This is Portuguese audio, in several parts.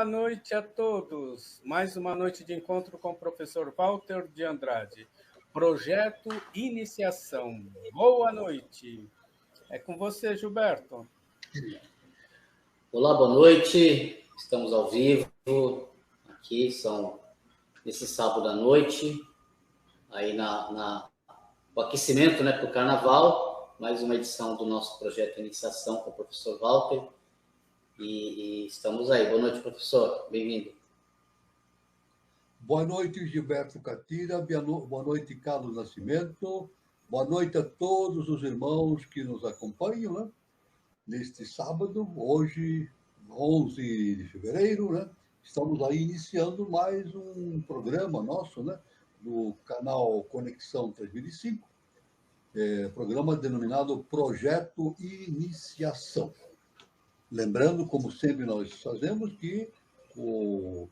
Boa noite a todos. Mais uma noite de encontro com o professor Walter de Andrade. Projeto Iniciação. Boa noite. É com você, Gilberto. Olá, boa noite. Estamos ao vivo. Aqui são nesse sábado à noite, aí o aquecimento, né, para o Carnaval. Mais uma edição do nosso projeto Iniciação com o professor Walter. E estamos aí. Boa noite, professor. Bem-vindo. Boa noite, Gilberto Catira. Boa noite, Carlos Nascimento. Boa noite a todos os irmãos que nos acompanham, né? Neste sábado, hoje, 11 de fevereiro, né? Estamos aí iniciando mais um programa nosso, né? Do canal Conexão 3005, programa denominado Projeto Iniciação. Lembrando, como sempre nós fazemos, que o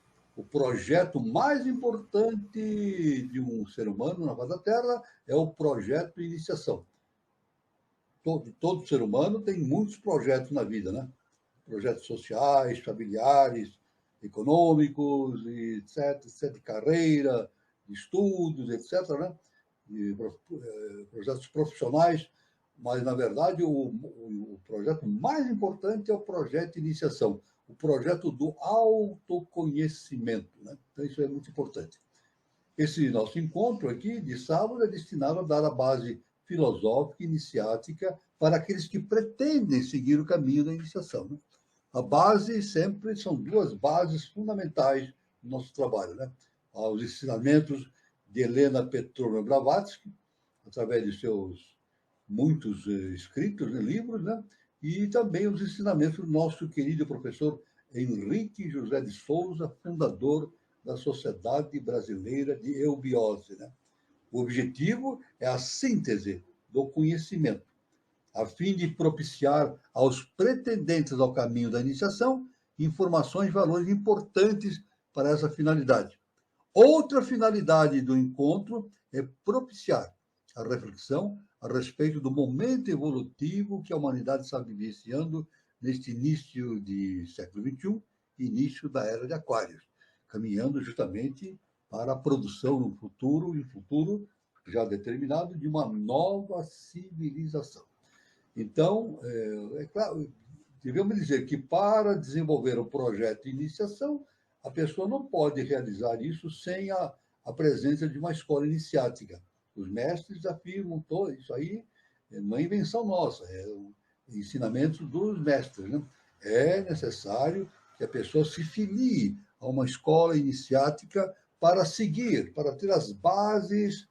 projeto mais importante de um ser humano na face da Terra é o projeto Iniciação. Todo ser humano tem muitos projetos na vida, né? Projetos sociais, familiares, econômicos, etc., de carreira, de estudos, etc., né? Projetos profissionais, mas, na verdade, o projeto mais importante é o projeto de iniciação, o projeto do autoconhecimento, né? Então, isso é muito importante. Esse nosso encontro aqui, de sábado, é destinado a dar a base filosófica, iniciática, para aqueles que pretendem seguir o caminho da iniciação, né? A base sempre são duas bases fundamentais do nosso trabalho, né? Os ensinamentos de Helena Petrovna Blavatsky, através de seus muitos escritos, né, livros, né? E também os ensinamentos do nosso querido professor Henrique José de Souza, fundador da Sociedade Brasileira de Eubiose, né? O objetivo é a síntese do conhecimento, a fim de propiciar aos pretendentes ao caminho da iniciação informações e valores importantes para essa finalidade. Outra finalidade do encontro é propiciar a reflexão a respeito do momento evolutivo que a humanidade está vivenciando neste início de século XXI, início da Era de Aquários, caminhando justamente para a produção no futuro, e futuro já determinado, de uma nova civilização. Então, é claro, devemos dizer que para desenvolver o projeto de iniciação, a pessoa não pode realizar isso sem a presença de uma escola iniciática. Os mestres afirmam todo isso aí, é uma invenção nossa, é ensinamento dos mestres, né? É necessário que a pessoa se filie a uma escola iniciática para seguir, para ter as bases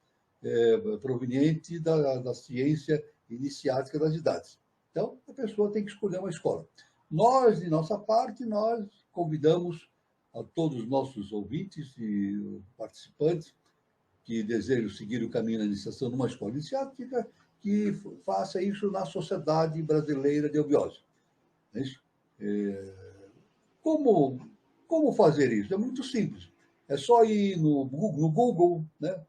provenientes da ciência iniciática das idades. Então, a pessoa tem que escolher uma escola. Nós, de nossa parte, nós convidamos a todos os nossos ouvintes e participantes que desejam seguir o caminho da iniciação numa escola iniciática, que faça isso na Sociedade Brasileira de Eubiose. É isso? Como fazer isso? É muito simples. É só ir no Google, né?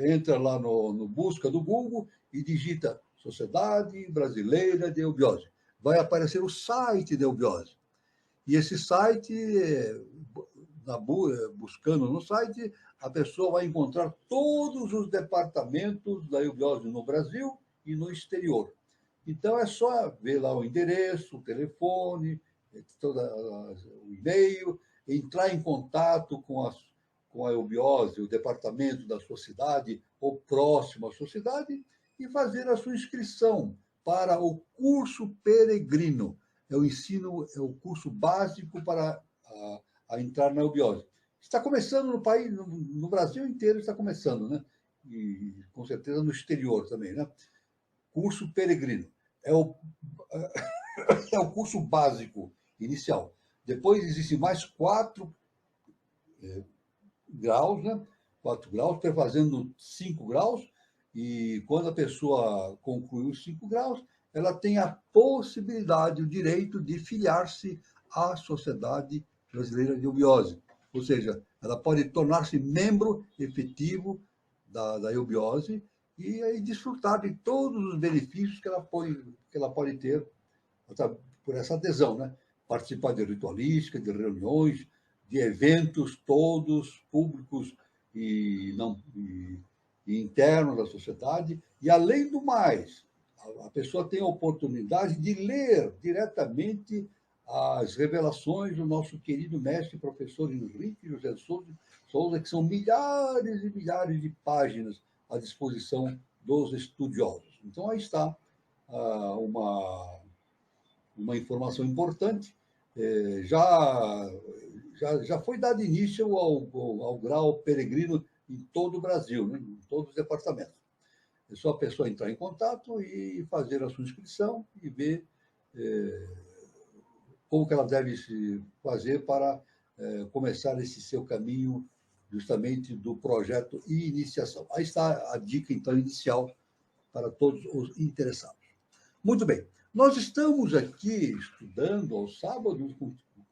Entra lá no busca do Google e digita Sociedade Brasileira de Eubiose. Vai aparecer o site de Eubiose. E esse site, buscando no site, a pessoa vai encontrar todos os departamentos da eubiose no Brasil e no exterior. Então, é só ver lá o endereço, o telefone, o e-mail, entrar em contato com a eubiose, o departamento da sua cidade ou próximo à sua cidade, e fazer a sua inscrição para o curso peregrino. É o curso básico para a entrar na eubiose. Está começando no país, no Brasil inteiro está começando, né? E com certeza no exterior também, né? Curso peregrino. É o curso básico inicial. Depois existem mais 4 graus, né? 4 graus, fazendo 5 graus, e quando a pessoa conclui os 5 graus, ela tem a possibilidade, o direito de filiar-se à Sociedade Brasileira de Eubiose. Ou seja, ela pode tornar-se membro efetivo da eubiose e aí desfrutar de todos os benefícios que ela pode ter por essa adesão, né? participar de ritualística, de reuniões, de eventos todos públicos e internos da sociedade. E, além do mais, a pessoa tem a oportunidade de ler diretamente as revelações do nosso querido mestre e professor Henrique José de Souza, que são milhares e milhares de páginas à disposição dos estudiosos. Então, aí está uma informação importante. Já foi dado início ao grau peregrino em todo o Brasil, né? Em todos os departamentos. É só a pessoa entrar em contato e fazer a sua inscrição e ver como que ela deve se fazer para começar esse seu caminho justamente do projeto e iniciação. Aí está a dica, então, inicial para todos os interessados. Muito bem. Nós estamos aqui estudando, aos sábados,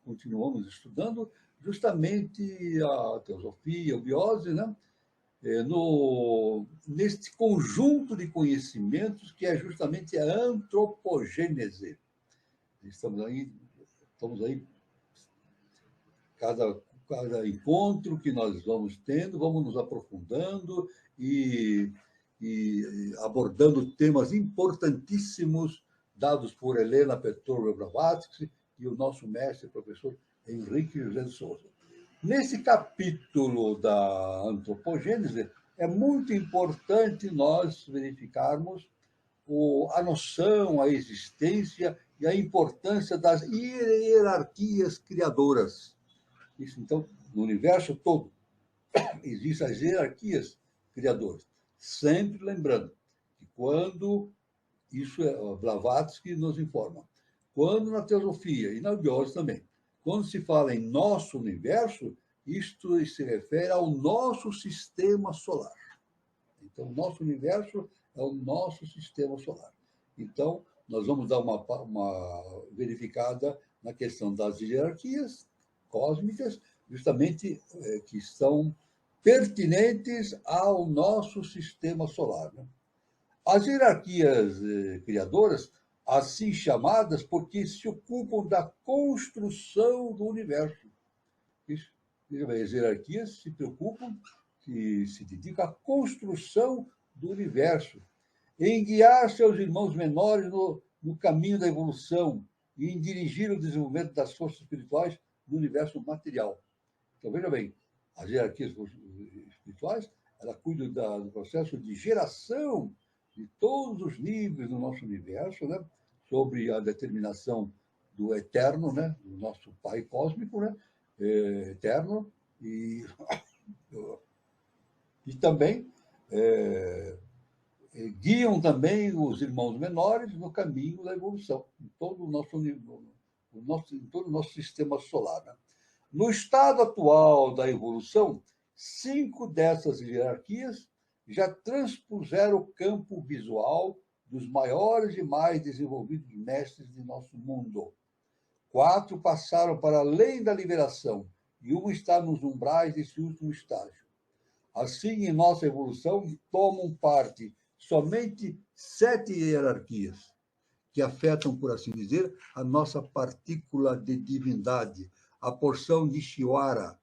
continuamos estudando justamente a teosofia, a biose, né? Neste conjunto de conhecimentos que é justamente a antropogênese. Estamos aí cada encontro que nós vamos tendo, vamos nos aprofundando e abordando temas importantíssimos dados por Helena Petrovna Blavatsky e o nosso mestre, professor Henrique José de Souza. Nesse capítulo da antropogênese, é muito importante nós verificarmos a noção, a existência e a importância das hierarquias criadoras. Isso, então, no universo todo, existem as hierarquias criadoras. Sempre lembrando que quando, isso é Blavatsky nos informa, quando na teosofia e na biose também, quando se fala em nosso universo, isto se refere ao nosso sistema solar. Então, o nosso universo é o nosso sistema solar. Então, nós vamos dar uma verificada na questão das hierarquias cósmicas, justamente que são pertinentes ao nosso sistema solar, né? As hierarquias criadoras, assim chamadas, porque se ocupam da construção do universo. Isso, as hierarquias se preocupam, se dedicam à construção do universo, em guiar seus irmãos menores no caminho da evolução e em dirigir o desenvolvimento das forças espirituais no universo material. Então, veja bem, as hierarquias espirituais, ela cuida do processo de geração de todos os níveis do nosso universo, né? Sobre a determinação do eterno, né? Do nosso Pai cósmico, né? Eterno, e também guiam também os irmãos menores no caminho da evolução, em todo o nosso sistema solar, né? No estado atual da evolução, 5 dessas hierarquias já transpuseram o campo visual dos maiores e mais desenvolvidos mestres de nosso mundo. 4 passaram para além da liberação e uma está nos umbrais desse último estágio. Assim, em nossa evolução, tomam parte somente 7 hierarquias, que afetam, por assim dizer, a nossa partícula de divindade, a porção de Shiwara,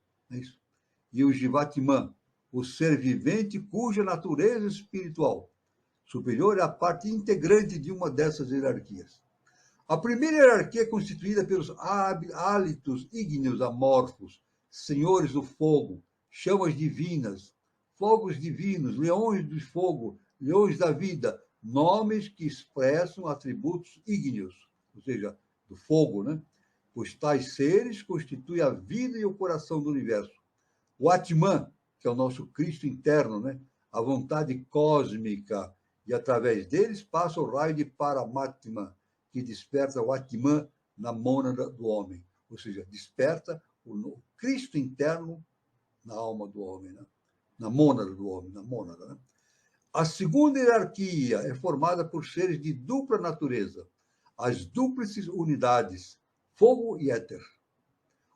e o Jivatman, o ser vivente cuja natureza espiritual superior é a parte integrante de uma dessas hierarquias. A primeira hierarquia é constituída pelos hálitos ígneos amorfos, senhores do fogo, chamas divinas, fogos divinos, leões do fogo, leões da vida, nomes que expressam atributos ígneos, ou seja, do fogo, né? Pois tais seres constituem a vida e o coração do universo. O Atman, que é o nosso Cristo interno, né? A vontade cósmica, e através deles passa o raio de Paramatma, que desperta o Atman na mônada do homem, ou seja, desperta o Cristo interno na alma do homem, né? Na mônada do homem, na mônada, né? A segunda hierarquia é formada por seres de dupla natureza, as dúplices unidades, fogo e éter.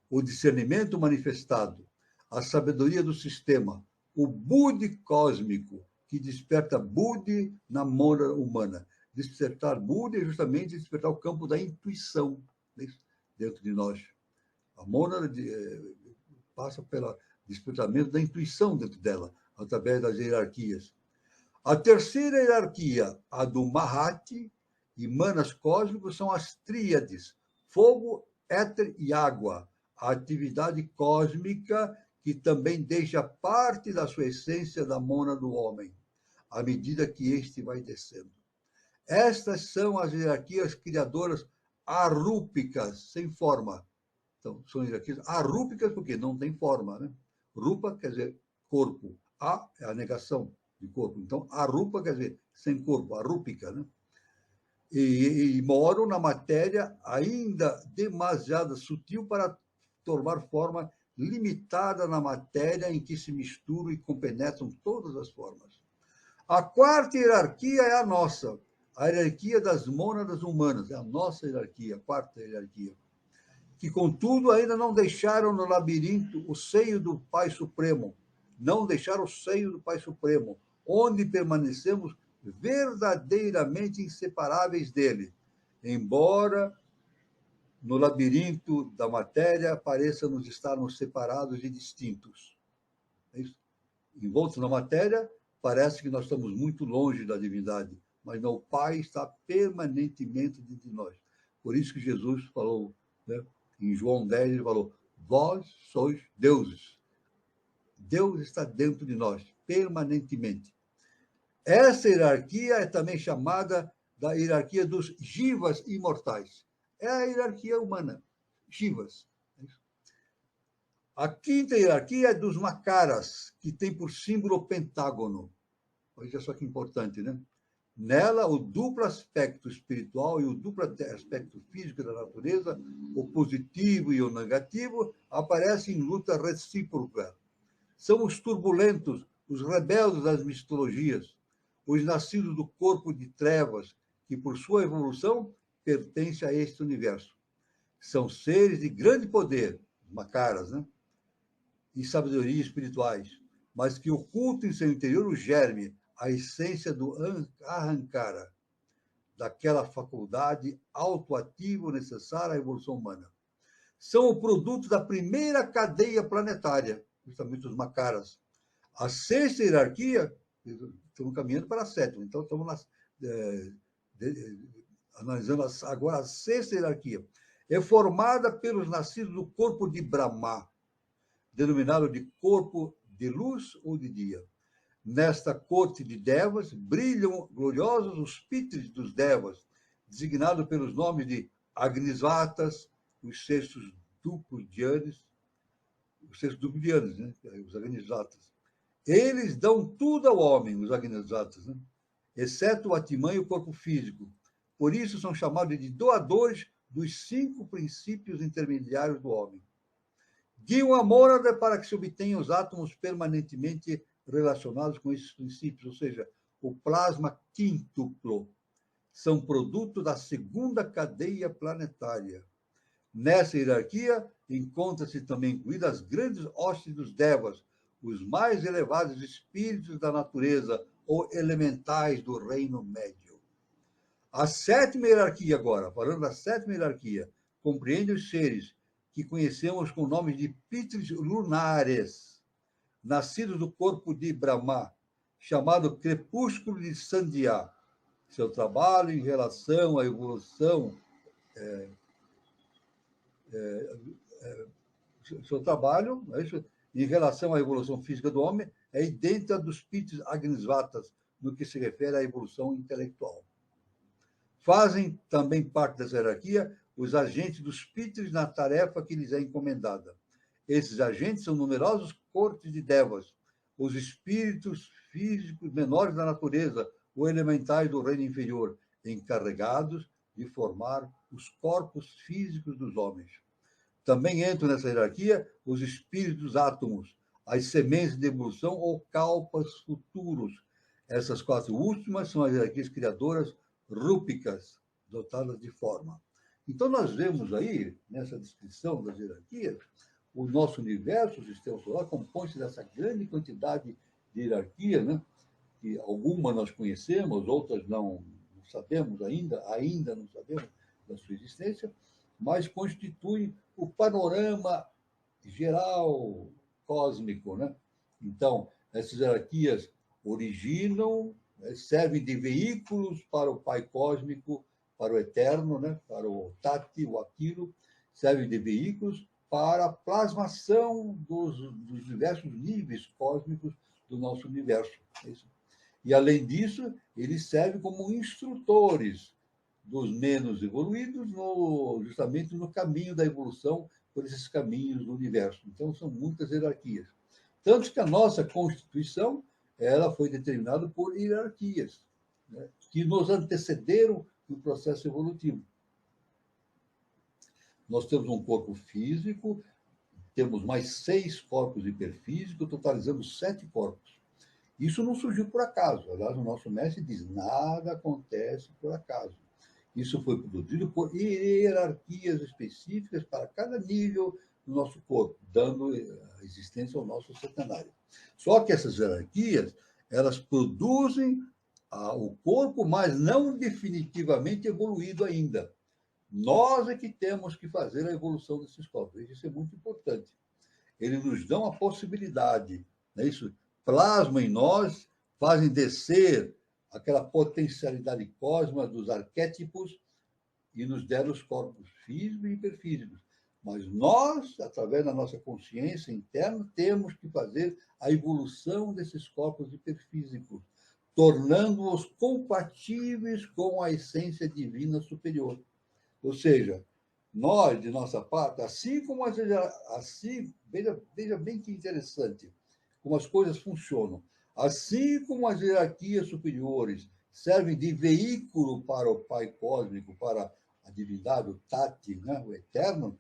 O discernimento manifestado, a sabedoria do sistema, o Budi cósmico, que desperta Budi na mônada humana. Despertar Budi é justamente despertar o campo da intuição, dentro de nós. A mônada passa pelo despertamento da intuição dentro dela, através das hierarquias. A terceira hierarquia, a do Mahati e manas cósmicos, são as tríades, fogo, éter e água, a atividade cósmica que também deixa parte da sua essência da mônada do homem, à medida que este vai descendo. Estas são as hierarquias criadoras arrúpicas, sem forma. Então, são hierarquias arrúpicas porque não tem forma, né? Rupa quer dizer corpo, a é a negação de corpo. Então, arrupa quer dizer sem corpo, arrúpica, né? E moram na matéria ainda demasiado sutil para tomar forma limitada na matéria em que se misturam e compenetram todas as formas. A quarta hierarquia é a nossa, a hierarquia das mônadas humanas, é a nossa hierarquia, a quarta hierarquia, que, contudo, ainda não deixaram no labirinto o seio do Pai Supremo, não deixaram o seio do Pai Supremo, onde permanecemos verdadeiramente inseparáveis dele, embora no labirinto da matéria pareça-nos estarmos separados e distintos. É isso? Envoltos na matéria, parece que nós estamos muito longe da divindade, mas não, o Pai está permanentemente dentro de nós. Por isso que Jesus falou, né, em João 10, ele falou, vós sois deuses. Deus está dentro de nós, permanentemente. Essa hierarquia é também chamada da hierarquia dos jivas imortais. É a hierarquia humana, jivas. A quinta hierarquia é dos makaras, que tem por símbolo o pentágono. Olha só que importante, né? Nela, o duplo aspecto espiritual e o duplo aspecto físico da natureza, o positivo e o negativo, aparecem em luta recíproca. São os turbulentos, os rebeldes das mitologias, os nascidos do corpo de trevas, que, por sua evolução, pertencem a este universo. São seres de grande poder, makaras, né? E sabedoria espirituais, mas que ocultam em seu interior o germe, a essência do Ahankara, daquela faculdade autoativa necessária à evolução humana. São o produto da primeira cadeia planetária, justamente os makaras. A sexta hierarquia, estamos caminhando para a sétima, então estamos analisando agora a sexta hierarquia. É formada pelos nascidos do corpo de Brahma, denominado de corpo de luz ou de dia. Nesta corte de Devas, brilham gloriosos os Pitris dos Devas, designados pelos nomes de Agnisvatas, os cestos duplos de Anes, né? Os Agnisvatas. Eles dão tudo ao homem, os Agnisvatas, né? Exceto o Atman e o corpo físico. Por isso são chamados de doadores dos 5 princípios intermediários do homem. Guiam a mônada para que se obtenham os átomos permanentemente relacionados com esses princípios, ou seja, o plasma quíntuplo. São produto da segunda cadeia planetária. Nessa hierarquia, encontra-se também incluídas as grandes hostes dos Devas, os mais elevados espíritos da natureza, ou elementais do reino médio. A sétima hierarquia agora, falando da sétima hierarquia, compreende os seres que conhecemos com o nome de Pitris lunares, nascidos do corpo de Brahma, chamado crepúsculo de Sandhya. Seu trabalho em relação à evolução, seu trabalho em relação à evolução física do homem é idêntica dos Pitris Agnisvatas, no que se refere à evolução intelectual. Fazem também parte dessa hierarquia os agentes dos Pitris na tarefa que lhes é encomendada. Esses agentes são numerosos cortes de Devas, os espíritos físicos menores da natureza, ou elementais do reino inferior, encarregados de formar os corpos físicos dos homens. Também entram nessa hierarquia os espíritos átomos, as sementes de evolução ou kalpas futuros. Essas 4 últimas são as hierarquias criadoras rúpicas, dotadas de forma. Então, nós vemos aí, nessa descrição das hierarquias, o nosso universo, o sistema solar, compõe-se dessa grande quantidade de hierarquias, né? Que algumas nós conhecemos, outras não sabemos ainda não sabemos da sua existência, mas constituem o panorama geral cósmico, né? Então, essas hierarquias originam, servem de veículos para o Pai Cósmico, para o Eterno, né? Para o Tati, o Aquilo, servem de veículos para a plasmação dos diversos níveis cósmicos do nosso universo. E, além disso, eles servem como instrutores dos menos evoluídos, justamente no caminho da evolução, por esses caminhos do universo. Então, são muitas hierarquias. Tanto que a nossa Constituição ela foi determinada por hierarquias, né, que nos antecederam no processo evolutivo. Nós temos um corpo físico, temos mais 6 corpos hiperfísicos, totalizando 7 corpos. Isso não surgiu por acaso. Aliás, o nosso mestre diz, nada acontece por acaso. Isso foi produzido por hierarquias específicas para cada nível do nosso corpo, dando existência ao nosso centenário. Só que essas hierarquias, elas produzem o corpo, mas não definitivamente evoluído ainda. Nós é que temos que fazer a evolução desses corpos. Isso é muito importante. Eles nos dão a possibilidade, não é isso? Plasmam em nós, fazem descer aquela potencialidade cósmica dos arquétipos e nos deram os corpos físicos e hiperfísicos. Mas nós, através da nossa consciência interna, temos que fazer a evolução desses corpos hiperfísicos, tornando-os compatíveis com a essência divina superior. Ou seja, nós, de nossa parte, assim como veja bem que interessante como as coisas funcionam. Assim como as hierarquias superiores servem de veículo para o Pai Cósmico, para a divindade, o Tati, né, o Eterno,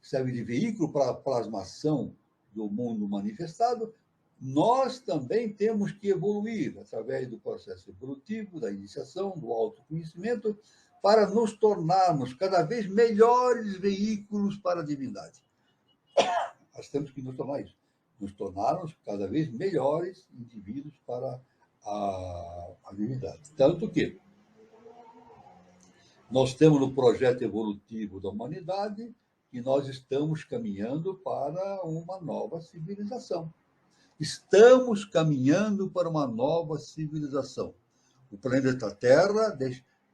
serve de veículo para a plasmação do mundo manifestado, nós também temos que evoluir através do processo evolutivo, da iniciação, do autoconhecimento, para nos tornarmos cada vez melhores veículos para a divindade. Nós temos que nos tornar isso. Nos tornarmos cada vez melhores indivíduos para a divindade. Tanto que nós temos no projeto evolutivo da humanidade que nós estamos caminhando para uma nova civilização. Estamos caminhando para uma nova civilização. O planeta Terra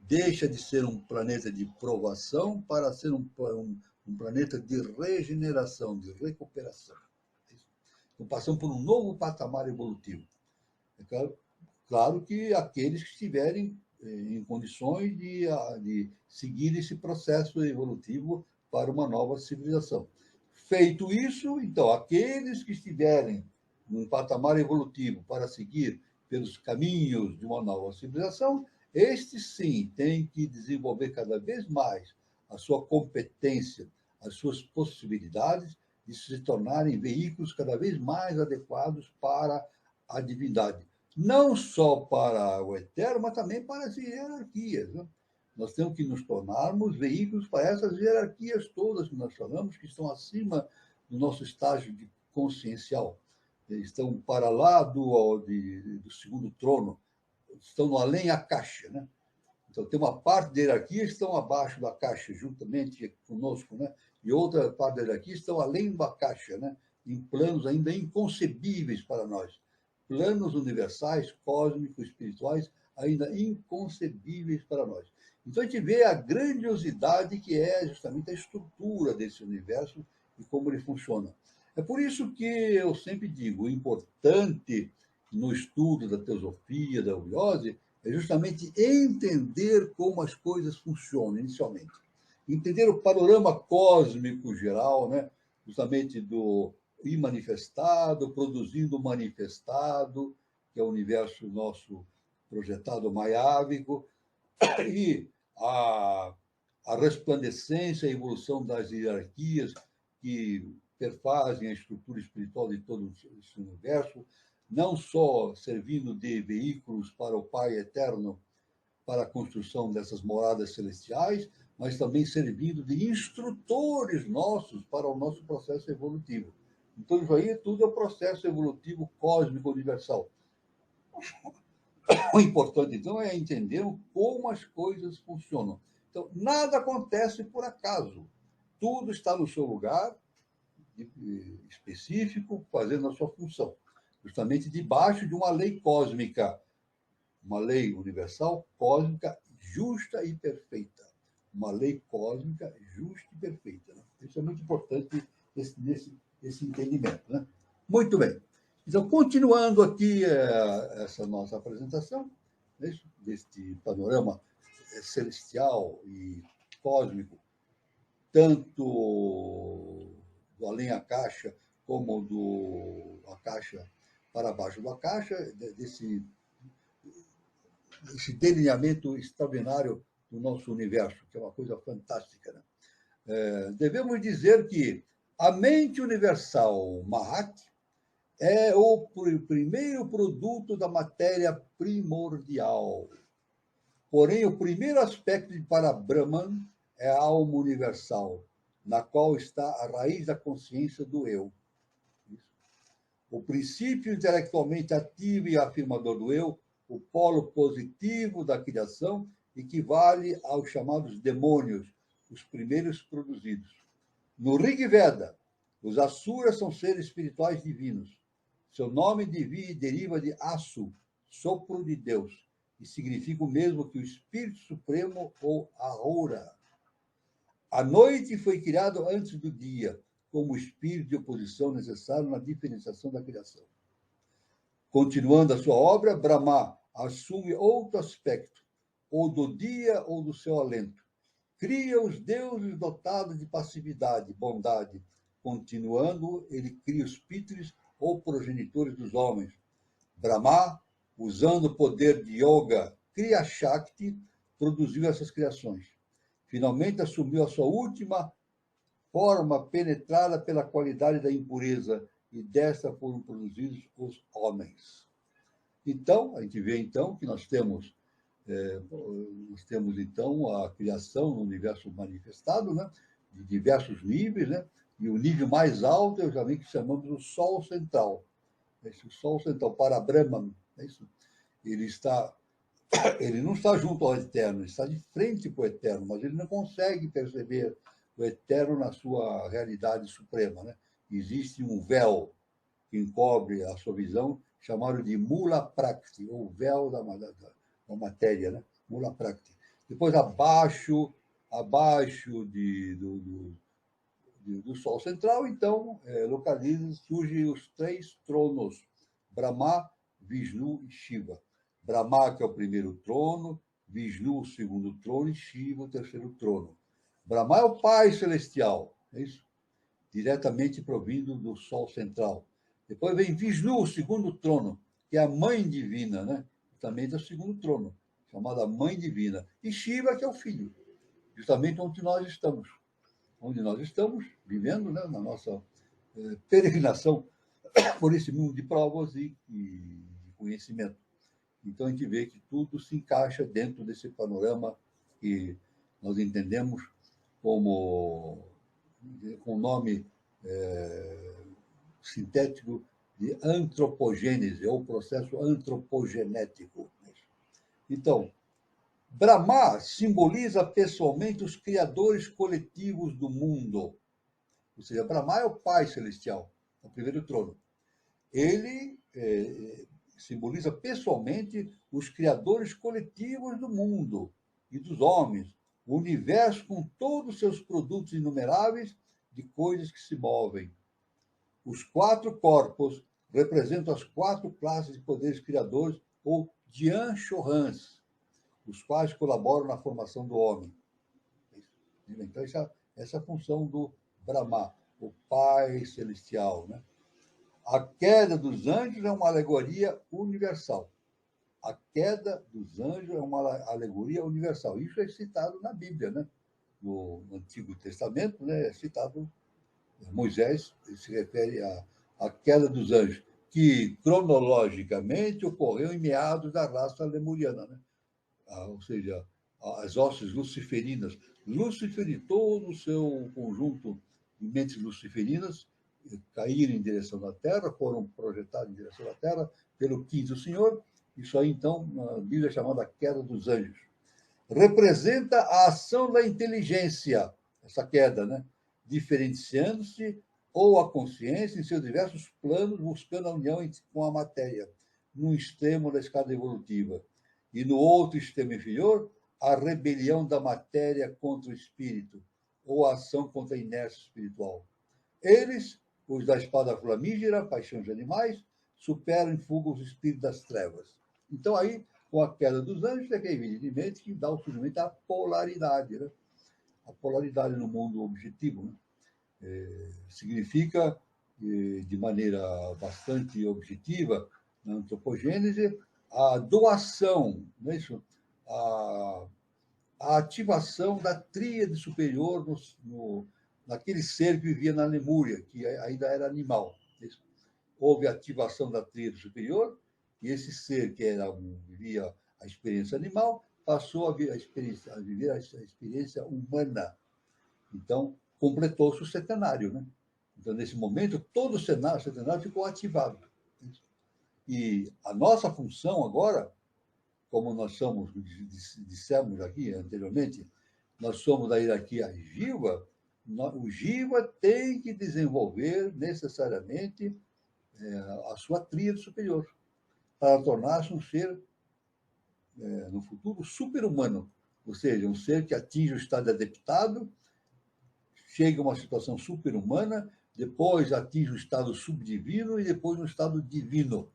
deixa de ser um planeta de provação para ser um planeta de regeneração, de recuperação. Então, passamos por um novo patamar evolutivo. É claro que aqueles que estiverem em condições de seguir esse processo evolutivo para uma nova civilização. Feito isso, então, aqueles que estiverem num patamar evolutivo para seguir pelos caminhos de uma nova civilização, estes sim têm que desenvolver cada vez mais a sua competência, as suas possibilidades de se tornarem veículos cada vez mais adequados para a divindade. Não só para o Eterno, mas também para as hierarquias. Né? Nós temos que nos tornarmos veículos para essas hierarquias todas que nós falamos, que estão acima do nosso estágio de consciencial. Estão para lá do segundo trono, estão no além Akasha, né? Então, tem uma parte da hierarquia que estão abaixo da caixa, juntamente conosco, né? E outra parte da hierarquia estão além da caixa, né? Em planos ainda inconcebíveis para nós. Planos universais, cósmicos, espirituais, ainda inconcebíveis para nós. Então, a gente vê a grandiosidade que é justamente a estrutura desse universo e como ele funciona. É por isso que eu sempre digo, o importante no estudo da teosofia, da eubiose, é justamente entender como as coisas funcionam inicialmente. Entender o panorama cósmico geral, né? Justamente do imanifestado, produzindo o manifestado, que é o universo nosso projetado maiávico, e a resplandecência, a evolução das hierarquias que perfazem a estrutura espiritual de todo esse universo, não só servindo de veículos para o Pai Eterno, para a construção dessas moradas celestiais, mas também servindo de instrutores nossos para o nosso processo evolutivo. Então, isso aí tudo é o processo evolutivo cósmico universal. O importante, então, é entender como as coisas funcionam. Então, nada acontece por acaso. tudo está no seu lugar específico, fazendo a sua função, justamente debaixo de uma lei cósmica, uma lei universal, cósmica, justa e perfeita. Uma lei cósmica, justa e perfeita. Né? Isso é muito importante, esse entendimento. Né? Muito bem. Então, continuando aqui essa nossa apresentação, deste panorama celestial e cósmico, tanto do além a caixa, como do a caixa para baixo da caixa, desse delineamento extraordinário do nosso universo, que é uma coisa fantástica. Né? Devemos dizer que a mente universal, Mahat, é o primeiro produto da matéria primordial. Porém, o primeiro aspecto para Brahman é a alma universal, na qual está a raiz da consciência do eu. O princípio intelectualmente ativo e afirmador do eu, o polo positivo da criação, equivale aos chamados demônios, os primeiros produzidos. No Rig Veda, os Asuras são seres espirituais divinos. Seu nome deriva de Asu, sopro de Deus, e significa o mesmo que o Espírito Supremo ou Ahura. A noite foi criada antes do dia, como espírito de oposição necessário na diferenciação da criação. Continuando a sua obra, Brahma assume outro aspecto, ou do dia ou do seu alento. Cria os deuses dotados de passividade, bondade. Continuando, ele cria os píteres ou progenitores dos homens. Brahma, usando o poder de Yoga, Kriya Shakti, produziu essas criações. Finalmente assumiu a sua última forma penetrada pela qualidade da impureza, e desta foram produzidos os homens. Então, a gente vê então que nós temos então a criação no universo manifestado, né, de diversos níveis, né, e o nível mais alto é o que chamamos o Sol Central. O Sol Central, para Brahman, é isso. Ele não está junto ao Eterno, ele está de frente para o Eterno, mas ele não consegue perceber o Eterno na sua realidade suprema. Né? Existe um véu que encobre a sua visão, chamado de Mula Prakti, ou véu da matéria, né? Mula Prakti. Depois, abaixo do Sol Central, então, surgem os 3 tronos, Brahma, Vishnu e Shiva. Brahma, que é o primeiro trono, Vishnu, o segundo trono, e Shiva, o terceiro trono. Brahma é o Pai Celestial, é isso? Diretamente provindo do Sol Central. Depois vem Vishnu, o segundo trono, que é a Mãe Divina, né? Também é o segundo trono, chamada Mãe Divina. E Shiva, que é o Filho, justamente onde nós estamos. Onde nós estamos vivendo, né? Na nossa peregrinação por esse mundo de provas e de conhecimento. Então, a gente vê que tudo se encaixa dentro desse panorama que nós entendemos com o nome sintético de antropogênese, ou processo antropogenético. Então, Brahma simboliza pessoalmente os criadores coletivos do mundo. Ou seja, Brahma é o Pai Celestial, é o primeiro trono. Ele simboliza pessoalmente os criadores coletivos do mundo e dos homens, o universo com todos os seus produtos inumeráveis de coisas que se movem. Os 4 corpos representam as 4 classes de poderes criadores, ou Dhyan Shohans, os quais colaboram na formação do homem. Então, essa é a função do Brahma, o Pai Celestial, né? A queda dos anjos é uma alegoria universal. A queda dos anjos é uma alegoria universal. Isso é citado na Bíblia, né? No Antigo Testamento, né? É citado, Moisés se refere à queda dos anjos, que cronologicamente ocorreu em meados da raça lemuriana, né? Ou seja, as hostes luciferinas. Lúcifer e todo o seu conjunto de mentes luciferinas caíram em direção da Terra, foram projetados em direção da Terra pelo quinto Senhor. Isso aí, então, na Bíblia é chamada queda dos anjos. Representa a ação da inteligência, essa queda, né? diferenciando-se ou a consciência em seus diversos planos, buscando a união com a matéria, num extremo da escada evolutiva, e no outro extremo inferior, a rebelião da matéria contra o espírito, ou a ação contra a inércia espiritual. Eles, os da espada flamígera, paixão de animais, superam em fuga os espíritos das trevas. Então, aí, com a queda dos anjos, é que, evidentemente, que dá o surgimento da polaridade, né? A polaridade no mundo objetivo, né? Significa, de maneira bastante objetiva, na antropogênese, a doação, não é isso? A ativação da tríade superior naquele ser que vivia na Lemúria, que ainda era animal. Houve a ativação da tríade superior, e esse ser que vivia a experiência animal passou a viver a experiência humana. Então, completou-se o centenário, né? Então, nesse momento, todo o centenário ficou ativado. E a nossa função agora, como nós somos, dissemos aqui anteriormente, nós somos da hierarquia Jiva, o Jiva tem que desenvolver necessariamente a sua tríade superior, para tornar-se um ser, no futuro, super-humano, ou seja, um ser que atinge o estado adaptado, chega a uma situação super-humana, depois atinge o estado subdivino e depois um estado divino,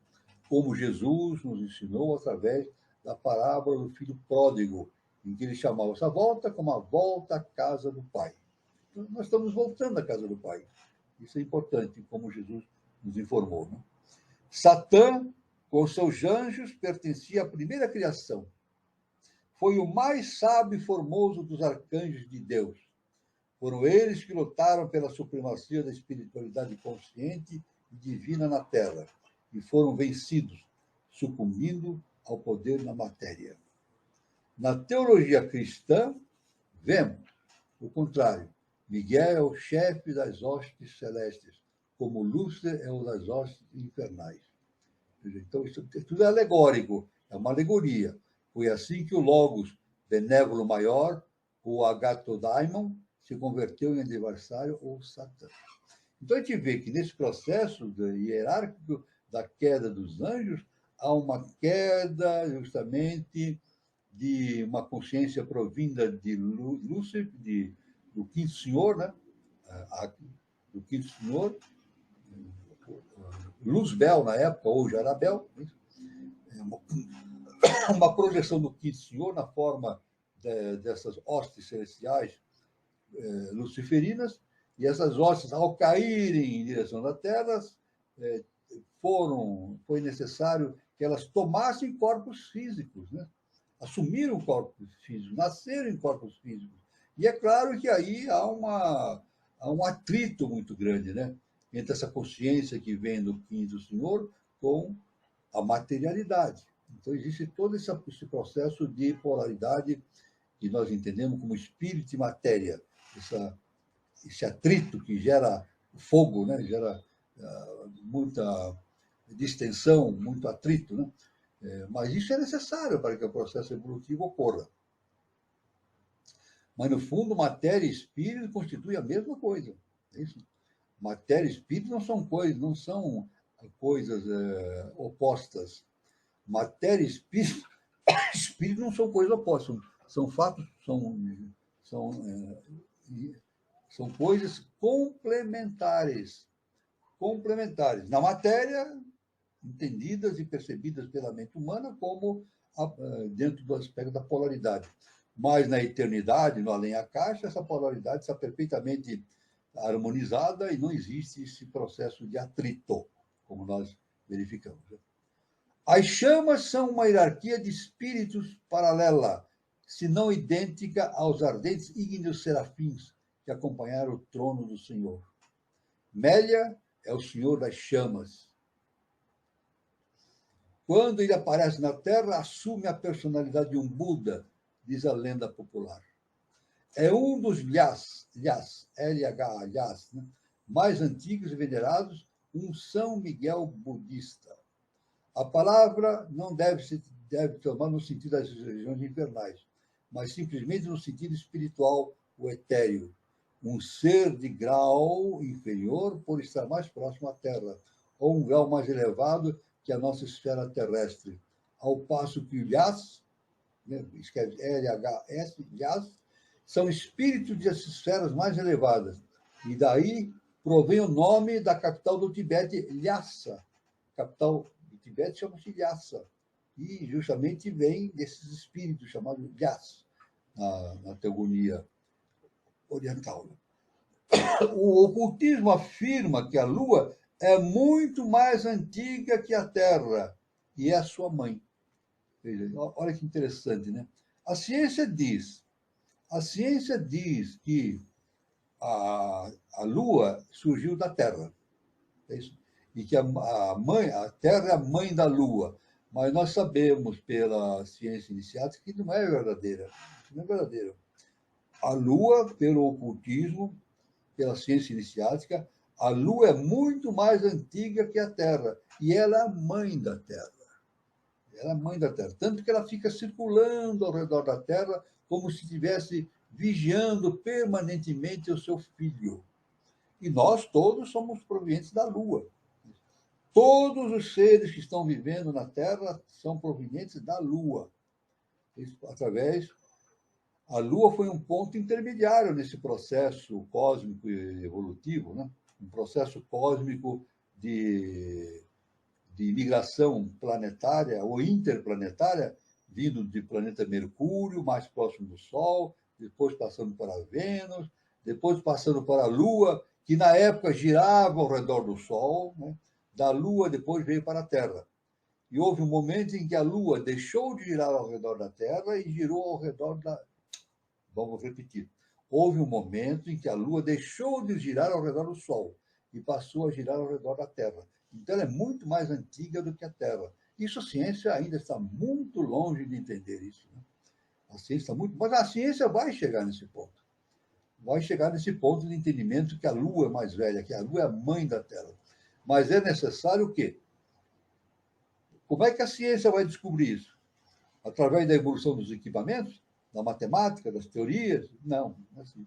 como Jesus nos ensinou através da parábola do filho pródigo, em que ele chamava essa volta como a volta à casa do Pai. Então, nós estamos voltando à casa do Pai. Isso é importante, como Jesus nos informou. Né? Satã, com seus anjos, pertencia à primeira criação. Foi o mais sábio e formoso dos arcanjos de Deus. Foram eles que lutaram pela supremacia da espiritualidade consciente e divina na Terra, e foram vencidos, sucumbindo ao poder da matéria. Na teologia cristã, vemos o contrário. Miguel é o chefe das hostes celestes, como Lúcifer é o das hostes infernais. Então, isso tudo é alegórico, é uma alegoria. Foi assim que o Logos, benévolo maior, o Agatodaimon, se converteu em adversário ou Satã. Então, a gente vê que nesse processo hierárquico da queda dos anjos, há uma queda justamente de uma consciência provinda de Lúcifer, do quinto senhor, né? Do quinto senhor, Luzbel, na época, ou Jarabel, uma projeção do quinto senhor na forma dessas hostes celestiais luciferinas, e essas hostes, ao caírem em direção da Terra, foi necessário que elas tomassem corpos físicos, né? Assumiram corpos físicos, nasceram em corpos físicos. E é claro que aí há um atrito muito grande, né? Entre essa consciência que vem do quinto senhor com a materialidade. Então, existe todo esse processo de polaridade que nós entendemos como espírito e matéria, esse atrito que gera fogo, né? Gera muita distensão, muito atrito, né? Mas isso é necessário para que o processo evolutivo ocorra. Mas, no fundo, matéria e espírito constituem a mesma coisa. É isso? Matéria e espírito não são coisas opostas. Matéria e espírito não são coisas opostas, são fatos, são coisas complementares. Complementares. Na matéria, entendidas e percebidas pela mente humana como dentro do aspecto da polaridade. Mas na eternidade, no além-a-caixa, essa polaridade está perfeitamente harmonizada e não existe esse processo de atrito, como nós verificamos. As chamas são uma hierarquia de espíritos paralela, se não idêntica aos ardentes ígneos serafins que acompanharam o trono do Senhor. Mélia é o Senhor das chamas. Quando ele aparece na Terra, assume a personalidade de um Buda, diz a lenda popular. É um dos Lyas, L-H-A, né, mais antigos e venerados, um São Miguel budista. A palavra não deve tomar no sentido das regiões infernais, mas simplesmente no sentido espiritual, o etéreo. um ser de grau inferior por estar mais próximo à Terra, ou um grau mais elevado que a nossa esfera terrestre. Ao passo que o Yas, né, escreve LHS, Yas, são espíritos de esferas mais elevadas. E daí provém o nome da capital do Tibete, Lhasa. A capital do Tibete chama-se Lhasa. E justamente vem desses espíritos chamados Yas, na teogonia oriental. O ocultismo afirma que a Lua é muito mais antiga que a Terra e é a sua mãe. Veja, olha que interessante, né? A ciência diz que a Lua surgiu da Terra, é isso? E que a Terra é a mãe da Lua. Mas nós sabemos pela ciência iniciática que não é verdadeira. Não é verdadeira. A Lua, pelo ocultismo, pela ciência iniciática, a Lua é muito mais antiga que a Terra. E ela é a mãe da Terra. Ela é a mãe da Terra. Tanto que ela fica circulando ao redor da Terra como se estivesse vigiando permanentemente o seu filho. E nós todos somos provenientes da Lua. Todos os seres que estão vivendo na Terra são provenientes da Lua. Através a Lua foi um ponto intermediário nesse processo cósmico e evolutivo, né? Um processo cósmico de migração planetária ou interplanetária, vindo do planeta Mercúrio, mais próximo do Sol, depois passando para Vênus, depois passando para a Lua, que na época girava ao redor do Sol, né? Da Lua depois veio para a Terra. E houve um momento em que a Lua deixou de girar ao redor da Terra e girou ao redor da... Vamos repetir. Houve um momento em que a Lua deixou de girar ao redor do Sol e passou a girar ao redor da Terra. Então, ela é muito mais antiga do que a Terra. Isso a ciência ainda está muito longe de entender isso, né? A ciência está muito... Mas a ciência vai chegar nesse ponto. Vai chegar nesse ponto de entendimento que a Lua é mais velha, que a Lua é a mãe da Terra. Mas é necessário o quê? Como é que a ciência vai descobrir isso? Através da evolução dos equipamentos? Da matemática, das teorias? Não, não é assim.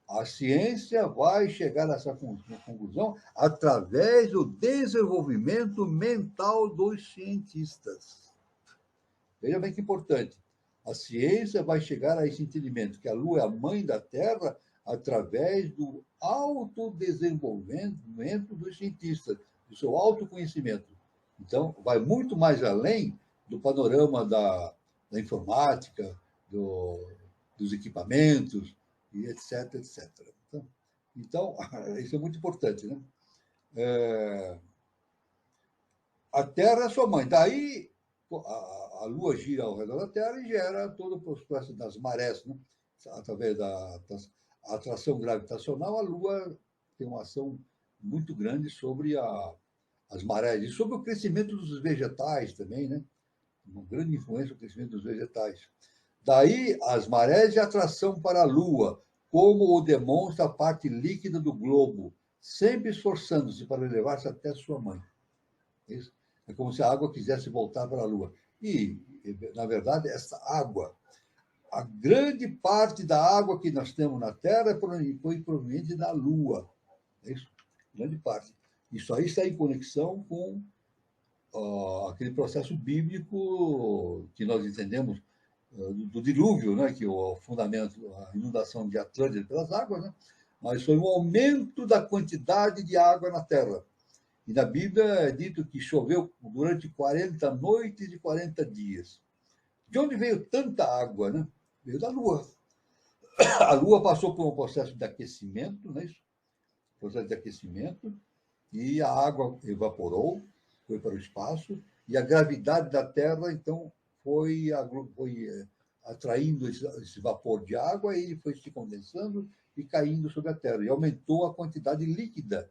A ciência vai chegar a essa conclusão através do desenvolvimento mental dos cientistas. Veja bem que importante. A ciência vai chegar a esse entendimento que a Lua é a mãe da Terra através do autodesenvolvimento dos cientistas, do seu autoconhecimento. Então, vai muito mais além do panorama da informática, dos equipamentos, e etc, etc. Então, isso é muito importante, né? A Terra é sua mãe. Daí, a Lua gira ao redor da Terra e gera todo o processo das marés, né? Através da atração gravitacional, a Lua tem uma ação muito grande sobre as marés e sobre o crescimento dos vegetais também, né? Uma grande influência no crescimento dos vegetais. Daí, as marés de atração para a Lua, como o demonstra a parte líquida do globo, sempre esforçando-se para elevar-se até sua mãe. Isso? É como se a água quisesse voltar para a Lua. E, na verdade, essa água, a grande parte da água que nós temos na Terra foi proveniente da Lua. É isso? Grande parte. Isso aí está em conexão com aquele processo bíblico que nós entendemos do dilúvio, né, que o fundamento, a inundação de Atlântida pelas águas, né, mas foi um aumento da quantidade de água na Terra. E na Bíblia é dito que choveu durante 40 noites e 40 dias. De onde veio tanta água, né? Veio da Lua. A Lua passou por um processo de aquecimento, não é isso? Processo de aquecimento, e a água evaporou, foi para o espaço, e a gravidade da Terra, então, foi atraindo esse vapor de água e foi se condensando e caindo sobre a Terra. E aumentou a quantidade líquida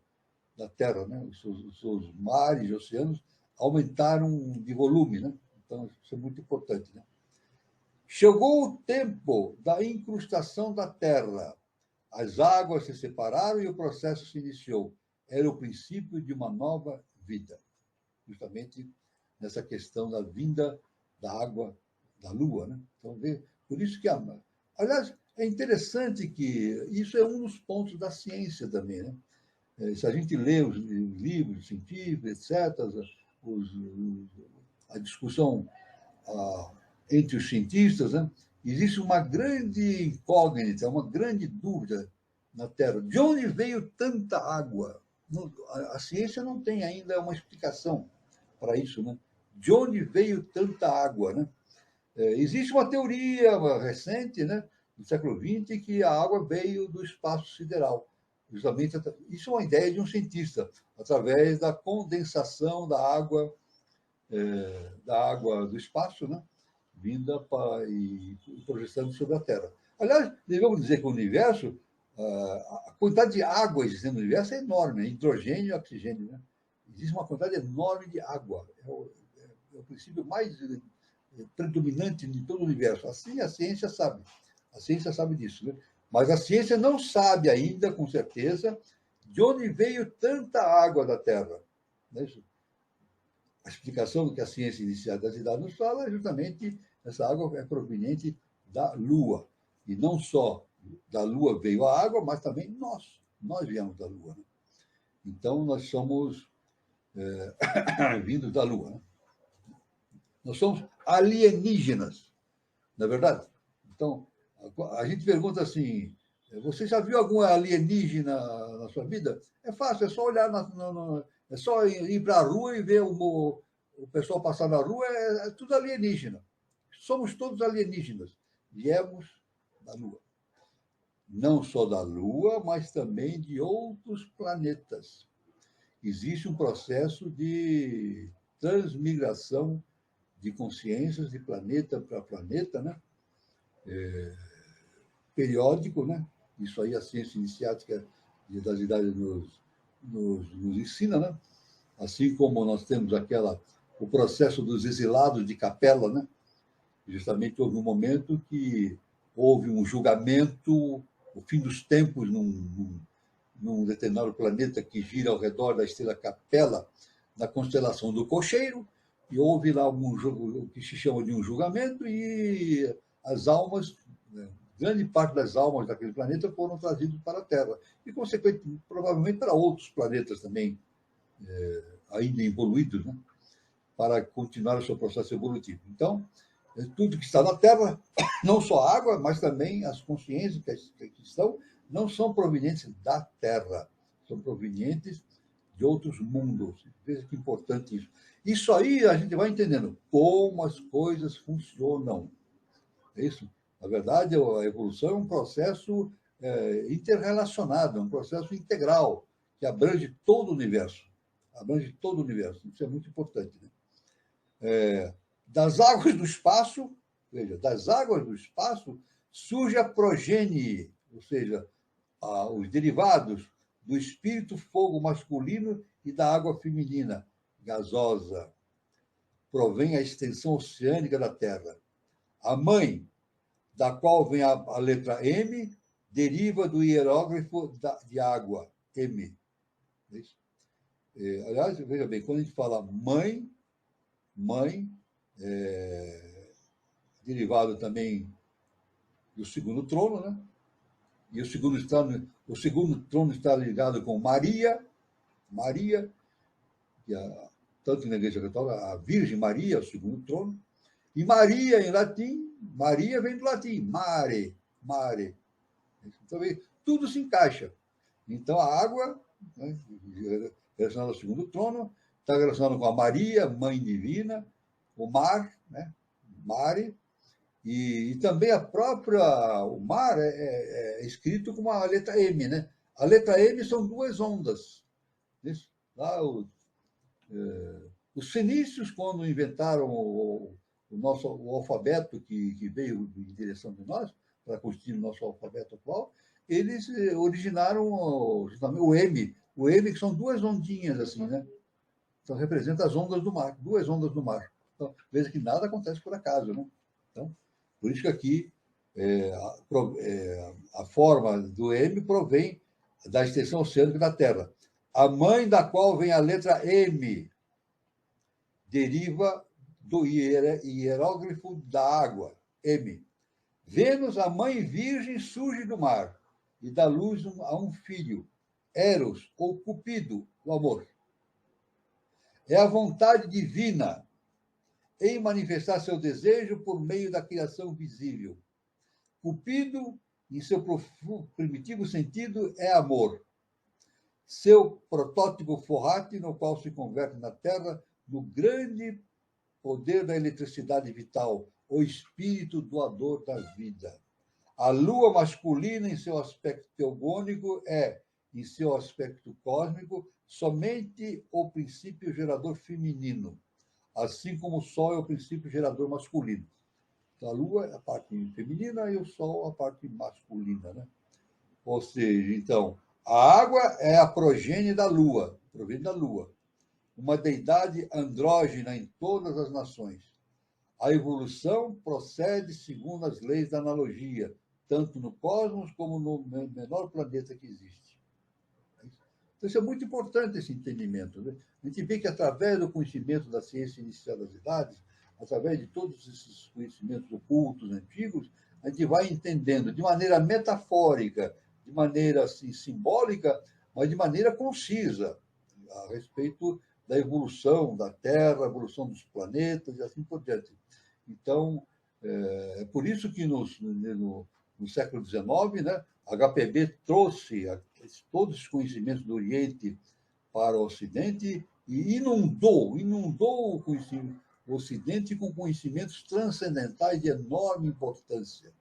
da Terra, né? Os seus mares e oceanos aumentaram de volume, né? Então, isso é muito importante, né? Chegou o tempo da incrustação da Terra. As águas se separaram e o processo se iniciou. Era o princípio de uma nova vida. Justamente nessa questão da vinda da água da Lua, né? Então, por isso que aliás, É interessante que isso é um dos pontos da ciência também, né? Se a gente lê os livros científicos, etc., os, a discussão entre os cientistas, né? Existe uma grande incógnita, uma grande dúvida na Terra. De onde veio tanta água? A ciência não tem ainda uma explicação para isso, né? De onde veio tanta água, né? Existe uma teoria recente, né, do século XX, que a água veio do espaço sideral. Justamente, isso é uma ideia de um cientista, através da condensação da água do espaço, né, vinda e projetando sobre a Terra. Aliás, devemos dizer que o universo, a quantidade de água existente no universo é enorme, hidrogênio e oxigênio. Né? Existe uma quantidade enorme de água. É o princípio mais predominante de todo o universo. Assim, a ciência sabe. A ciência sabe disso. Né? Mas a ciência não sabe ainda, com certeza, de onde veio tanta água da Terra. Não é isso? A explicação do que a ciência inicial da cidade nos fala é justamente essa água é proveniente da Lua. E não só da Lua veio a água, mas também nós. Nós viemos da Lua. Né? Então, nós somos vindos da Lua. Né? Nós somos alienígenas, não é verdade? Então, a gente pergunta assim, você já viu algum alienígena na sua vida? É fácil, é só olhar, é só ir para a rua e ver o pessoal passar na rua, é tudo alienígena. Somos todos alienígenas. Viemos da Lua. Não só da Lua, mas também de outros planetas. Existe um processo de transmigração de consciências de planeta para planeta, né? Periódico, né? Isso aí a ciência iniciática das idades nos ensina, né? Assim como nós temos o processo dos exilados de Capela, né? Justamente houve um momento que houve um julgamento, o fim dos tempos num determinado planeta que gira ao redor da estrela Capela, na constelação do Cocheiro, e houve lá o que se chama de um julgamento, e as almas, grande parte das almas daquele planeta foram trazidas para a Terra, e, consequentemente, provavelmente para outros planetas também, ainda evoluídos, né? Para continuar o seu processo evolutivo. Então, tudo que está na Terra, não só a água, mas também as consciências que estão, não são provenientes da Terra, são provenientes de outros mundos. Veja que importante isso. Isso aí a gente vai entendendo como as coisas funcionam. É isso? Na verdade, a evolução é um processo interrelacionado, é um processo integral, que abrange todo o universo. Abrange todo o universo. Isso é muito importante. Né? Das águas do espaço, veja, das águas do espaço surge a progenie, ou seja, os derivados do espírito fogo masculino e da água feminina, gasosa. Provém a extensão oceânica da Terra. A mãe, da qual vem a letra M, deriva do hierógrafo de água, M. Aliás, veja bem, quando a gente fala mãe, derivado também do segundo trono, né? E o segundo trono está ligado com Maria, que tanto na Igreja Católica, a Virgem Maria, o segundo trono, e Maria, em latim, Maria vem do latim, mare. Então, tudo se encaixa. Então, a água, né, relacionada ao segundo trono, está relacionada com a Maria, Mãe Divina, o mar, né, mare, e também o mar é escrito com a letra M, né? A letra M são duas ondas. Lá, os fenícios, quando inventaram o alfabeto que veio em direção de nós, para constituir o nosso alfabeto atual, eles originaram justamente o M. O M, que são duas ondinhas, assim, né? Então, representa as ondas do mar, duas ondas do mar. Então, veja que nada acontece por acaso, né? Então, por isso que aqui a forma do M provém da extensão oceânica da Terra. A mãe da qual vem a letra M deriva do hierógrafo da água, M. Vênus, a mãe virgem, surge do mar e dá luz a um filho, Eros, ou Cupido, o amor. É a vontade divina em manifestar seu desejo por meio da criação visível. Cupido, em seu primitivo sentido, é amor. Seu protótipo forrate, no qual se converte na Terra no grande poder da eletricidade vital, o espírito doador da vida. A lua masculina, em seu aspecto teogônico, é, em seu aspecto cósmico, somente o princípio gerador feminino, assim como o Sol é o princípio gerador masculino. Então, a lua é a parte feminina e o Sol a parte masculina, né? Ou seja, então, a água é a progênie da lua, provém da lua, uma deidade andrógena em todas as nações. A evolução procede segundo as leis da analogia, tanto no cosmos como no menor planeta que existe. Então, isso é muito importante, esse entendimento, né? A gente vê que, através do conhecimento da ciência inicial das idades, através de todos esses conhecimentos ocultos, antigos, a gente vai entendendo de maneira metafórica, de maneira assim, simbólica, mas de maneira concisa, a respeito da evolução da Terra, a evolução dos planetas e assim por diante. Então, é por isso que no século XIX, né, a HPB trouxe todos os conhecimentos do Oriente para o Ocidente e inundou o Ocidente com conhecimentos transcendentais de enorme importância,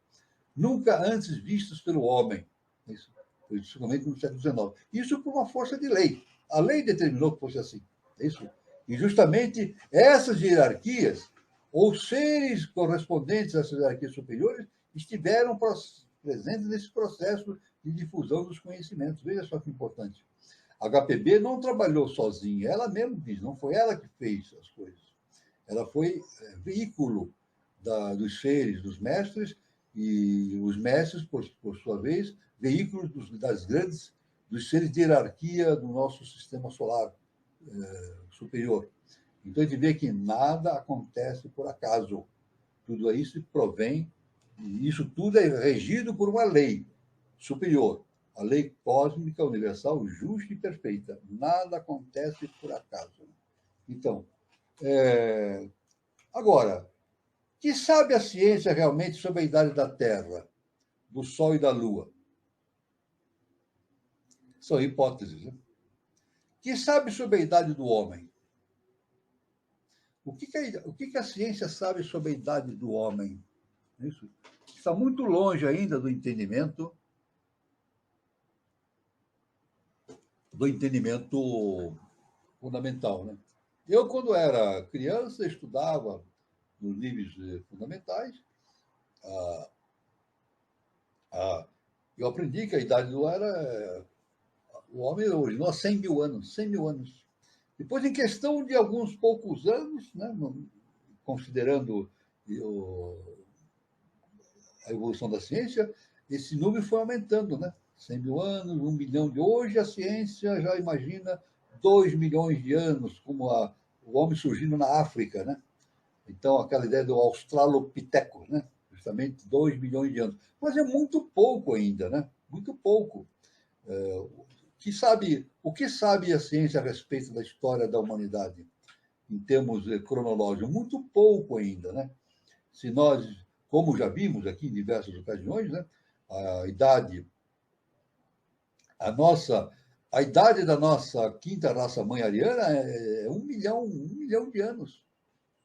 nunca antes vistos pelo homem, principalmente no século XIX. Isso por uma força de lei. A lei determinou que fosse assim. Isso. E justamente essas hierarquias, ou seres correspondentes a essas hierarquias superiores, estiveram presentes nesse processo de difusão dos conhecimentos. Veja só que importante. A HPB não trabalhou sozinha, ela mesma diz, não foi ela que fez as coisas. Ela foi veículo dos seres, dos mestres, e os mestres, por sua vez, veículos dos seres de hierarquia do nosso sistema solar superior. Então, a gente vê que nada acontece por acaso. Tudo isso provém, e isso tudo é regido por uma lei superior, a lei cósmica, universal, justa e perfeita. Nada acontece por acaso. Então, agora, que sabe a ciência realmente sobre a idade da Terra, do Sol e da Lua? São hipóteses, né? Que sabe sobre a idade do homem? O que a ciência sabe sobre a idade do homem? Isso está muito longe ainda do entendimento fundamental, né? Eu, quando era criança, estudava nos níveis fundamentais. Eu aprendi que a idade do o homem originou há 100 mil anos. 100 mil anos. Depois, em questão de alguns poucos anos, né, considerando a evolução da ciência, esse número foi aumentando, né? 100 mil anos, 1 milhão de... Hoje a ciência já imagina 2 milhões de anos, como o homem surgindo na África, né? Então, aquela ideia do Australopithecus, né? Justamente 2 milhões de anos. Mas é muito pouco ainda, né? Muito pouco. O que sabe a ciência a respeito da história da humanidade, em termos cronológicos? Muito pouco ainda, né? Se nós, como já vimos aqui em diversas ocasiões, né? A idade da nossa quinta raça mãe ariana é 1 milhão de anos.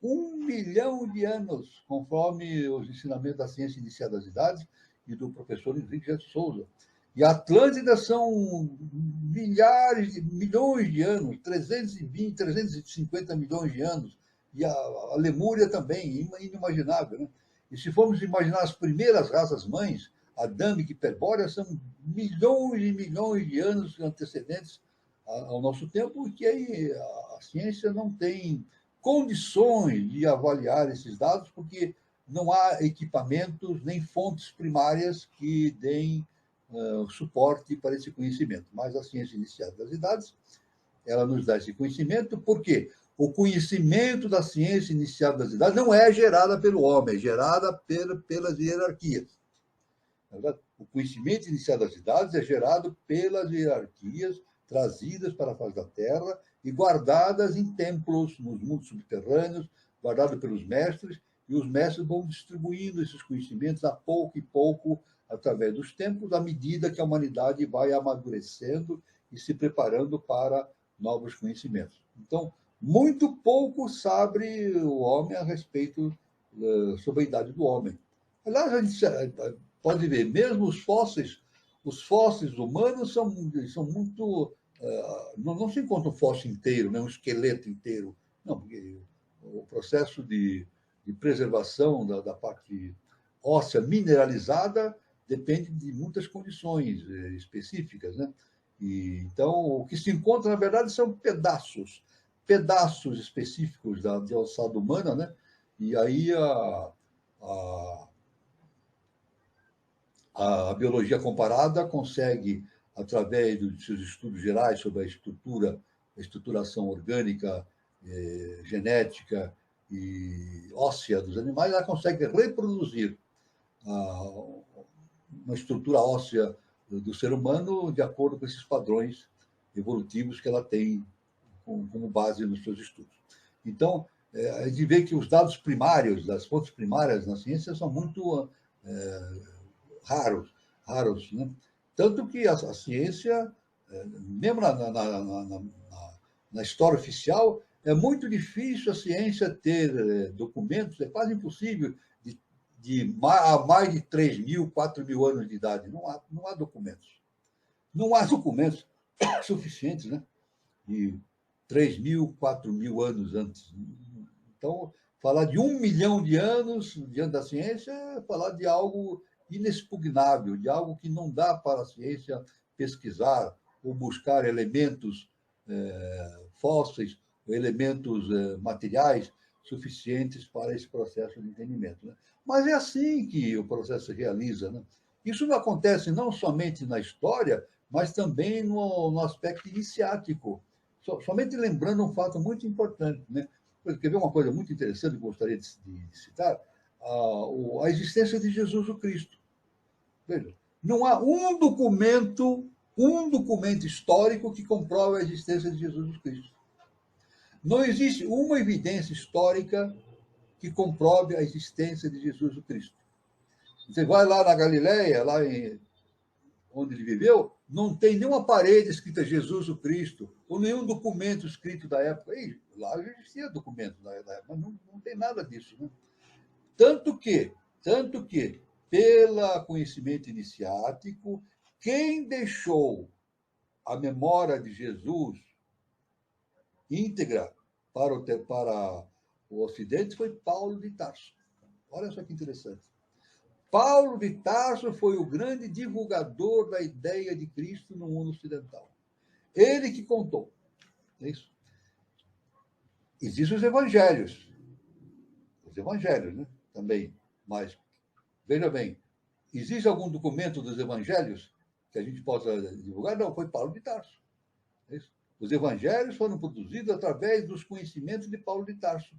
1 milhão de anos, conforme os ensinamentos da ciência inicial das idades e do professor Henrique de Souza. E a Atlântida são milhões de anos, 320, 350 milhões de anos. E a Lemúria também, inimaginável, né? E se formos imaginar as primeiras raças mães, Adâmica e Hiperbórea, são milhões e milhões de anos antecedentes ao nosso tempo, que aí a ciência não tem condições de avaliar esses dados, porque não há equipamentos nem fontes primárias que deem suporte para esse conhecimento. Mas a ciência inicial das idades, ela nos dá esse conhecimento, por quê? o conhecimento da ciência iniciada das idades não é gerada pelo homem, é gerada pelas hierarquias. O conhecimento iniciado das idades é gerado pelas hierarquias trazidas para a face da Terra e guardadas em templos, nos mundos subterrâneos, guardadas pelos mestres, e os mestres vão distribuindo esses conhecimentos a pouco e pouco, através dos tempos, à medida que a humanidade vai amadurecendo e se preparando para novos conhecimentos. Então, muito pouco sabe o homem a respeito sobre a idade do homem. Aliás, a gente pode ver, mesmo os fósseis humanos são muito... não se encontra um fóssil inteiro, né, um esqueleto inteiro. Não, porque o processo de preservação da parte óssea mineralizada depende de muitas condições específicas, né? Então, o que se encontra, na verdade, são pedaços específicos de ossada humana, né? E aí a biologia comparada consegue, através dos seus estudos gerais sobre a estruturação orgânica, genética e óssea dos animais, ela consegue reproduzir uma estrutura óssea do ser humano de acordo com esses padrões evolutivos que ela tem como base nos seus estudos. Então, a gente vê que os dados primários, das fontes primárias na ciência, são muito raros, né? Tanto que a ciência, mesmo na história oficial, é muito difícil a ciência ter documentos, é quase impossível, há mais de 3.000, 4.000 anos de idade. Não há documentos. Não há documentos suficientes, né? De 3.000, 4.000 anos antes. Então, falar de 1 milhão de anos diante da ciência é falar de algo inexpugnável, de algo que não dá para a ciência pesquisar ou buscar elementos fósseis, elementos materiais suficientes para esse processo de entendimento, né? Mas é assim que o processo se realiza, né? Isso não acontece não somente na história, mas também no aspecto iniciático. Somente lembrando um fato muito importante, né? Quer ver uma coisa muito interessante que eu gostaria de citar? A existência de Jesus o Cristo. Veja, não há um documento histórico que comprove a existência de Jesus o Cristo. Não existe uma evidência histórica que comprove a existência de Jesus o Cristo. Você vai lá na Galileia, onde ele viveu, não tem nenhuma parede escrita Jesus o Cristo, ou nenhum documento escrito da época. E lá já existia documento da época, mas não tem nada disso, né? Tanto que, pelo conhecimento iniciático, quem deixou a memória de Jesus íntegra para o Ocidente foi Paulo de Tarso. Olha só que interessante. Paulo de Tarso foi o grande divulgador da ideia de Cristo no mundo ocidental. Ele que contou. É isso. Existem os evangelhos, né? Também. Mas, veja bem, existe algum documento dos evangelhos que a gente possa divulgar? Não, foi Paulo de Tarso. É isso. Os evangelhos foram produzidos através dos conhecimentos de Paulo de Tarso.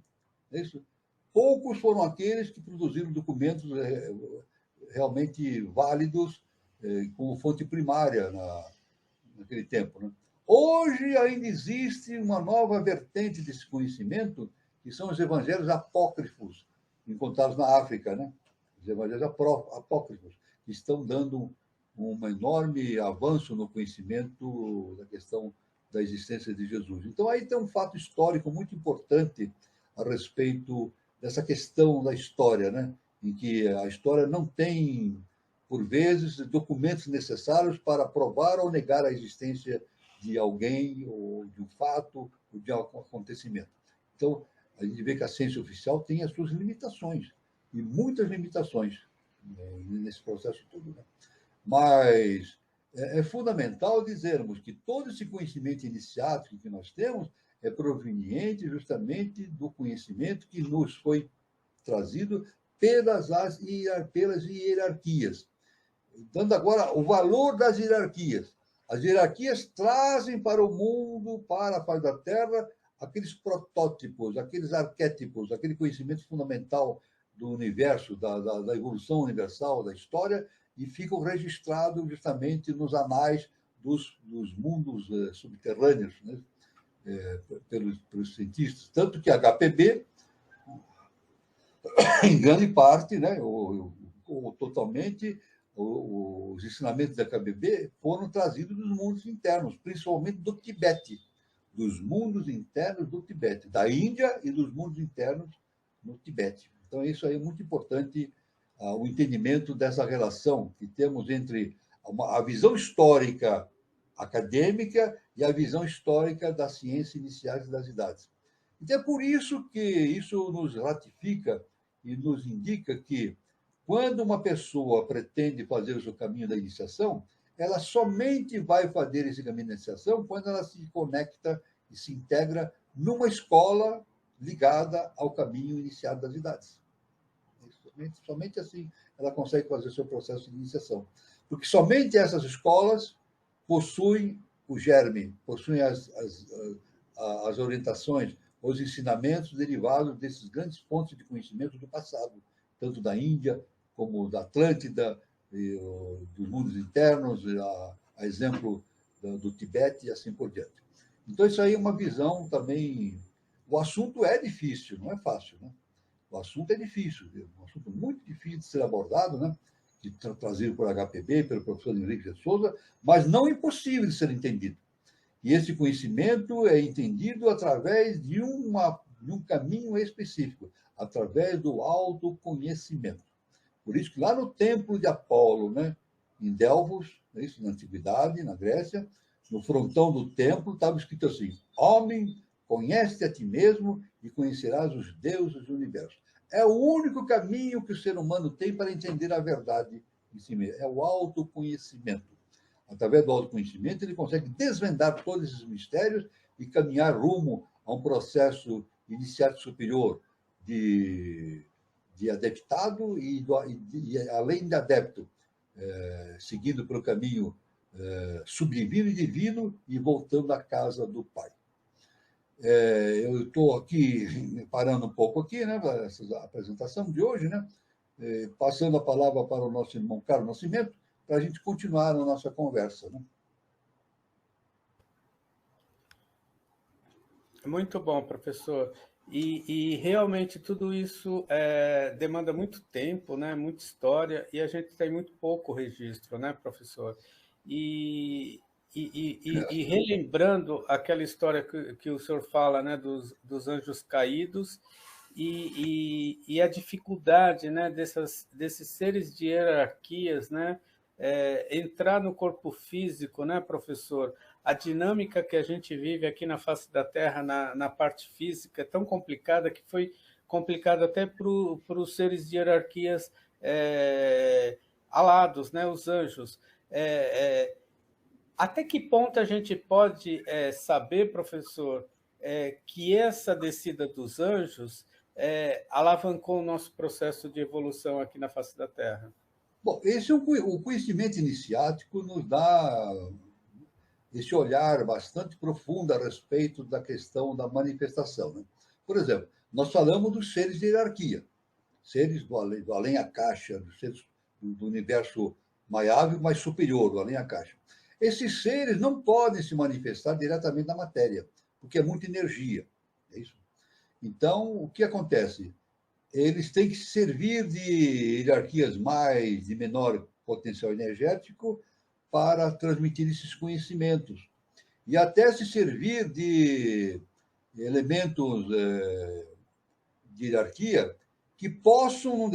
É isso. Poucos foram aqueles que produziram documentos realmente válidos como fonte primária naquele tempo, né? Hoje ainda existe uma nova vertente desse conhecimento, que são os evangelhos apócrifos, encontrados na África, né? Os evangelhos apócrifos, que estão dando um enorme avanço no conhecimento da questão da existência de Jesus. Então, aí tem um fato histórico muito importante a respeito dessa questão da história, né? Em que a história não tem, por vezes, documentos necessários para provar ou negar a existência de alguém, ou de um fato, ou de algum acontecimento. Então, a gente vê que a ciência oficial tem as suas limitações, e muitas limitações nesse processo todo, né? Mas é fundamental dizermos que todo esse conhecimento iniciático que nós temos é proveniente justamente do conhecimento que nos foi trazido pelas hierarquias. Dando agora o valor das hierarquias. As hierarquias trazem para o mundo, para a face da Terra, aqueles protótipos, aqueles arquétipos, aquele conhecimento fundamental do universo, da evolução universal, da história, e ficam registrados justamente nos anais dos mundos subterrâneos, né? Pelos cientistas. Tanto que a HPB, em grande parte, né, ou totalmente, os ensinamentos da HPB foram trazidos dos mundos internos, principalmente do Tibete, dos mundos internos do Tibete, da Índia e dos mundos internos no Tibete. Então, isso aí é muito importante, o entendimento dessa relação que temos entre a visão histórica acadêmica e a visão histórica da ciência iniciais das idades. Então, é por isso que isso nos ratifica e nos indica que, quando uma pessoa pretende fazer o seu caminho da iniciação, ela somente vai fazer esse caminho da iniciação quando ela se conecta e se integra numa escola ligada ao caminho iniciado das idades. Somente assim ela consegue fazer o seu processo de iniciação. Porque somente essas escolas possuem o germe, possuem as orientações, os ensinamentos derivados desses grandes fontes de conhecimento do passado, tanto da Índia como da Atlântida, dos mundos internos, a exemplo do Tibete e assim por diante. Então, isso aí é uma visão também. O assunto é difícil, não é fácil, né? O assunto é difícil, um assunto muito difícil de ser abordado, né? Trazido por HPB, pelo professor Henrique de Souza, mas não impossível de ser entendido. E esse conhecimento é entendido através de um caminho específico, através do autoconhecimento. Por isso que lá no templo de Apolo, né, em Delfos, isso na antiguidade, na Grécia, no frontão do templo estava escrito assim: homem, conhece-te a ti mesmo e conhecerás os deuses do universo. É o único caminho que o ser humano tem para entender a verdade em si mesmo. É o autoconhecimento. Através do autoconhecimento, ele consegue desvendar todos esses mistérios e caminhar rumo a um processo iniciático superior de adeptado e além de adepto, seguindo pelo caminho sublivino e divino e voltando à casa do Pai. Eu estou aqui, parando um pouco aqui, né, essa apresentação de hoje, né, passando a palavra para o nosso irmão Carlos Nascimento, para a gente continuar a nossa conversa. Né? Muito bom, professor. E realmente tudo isso demanda muito tempo, né? Muita história, e a gente tem muito pouco registro, né, professor? E relembrando aquela história que o senhor fala, né, dos anjos caídos e a dificuldade, né, desses seres de hierarquias, né, entrar no corpo físico, né, professor? A dinâmica que a gente vive aqui na face da Terra, na parte física, é tão complicada que foi complicado até para os seres de hierarquias alados, né, os anjos. Até que ponto a gente pode saber, professor, que essa descida dos anjos alavancou o nosso processo de evolução aqui na face da Terra? Bom, o conhecimento iniciático nos dá esse olhar bastante profundo a respeito da questão da manifestação. Né? Por exemplo, nós falamos dos seres de hierarquia, seres do além-a-caixa, dos seres do universo maiável, mas superior, do além-a-caixa. Esses seres não podem se manifestar diretamente na matéria, porque é muita energia. É isso? Então, o que acontece? Eles têm que servir de hierarquias de menor potencial energético para transmitir esses conhecimentos. E até se servir de elementos de hierarquia que possam, num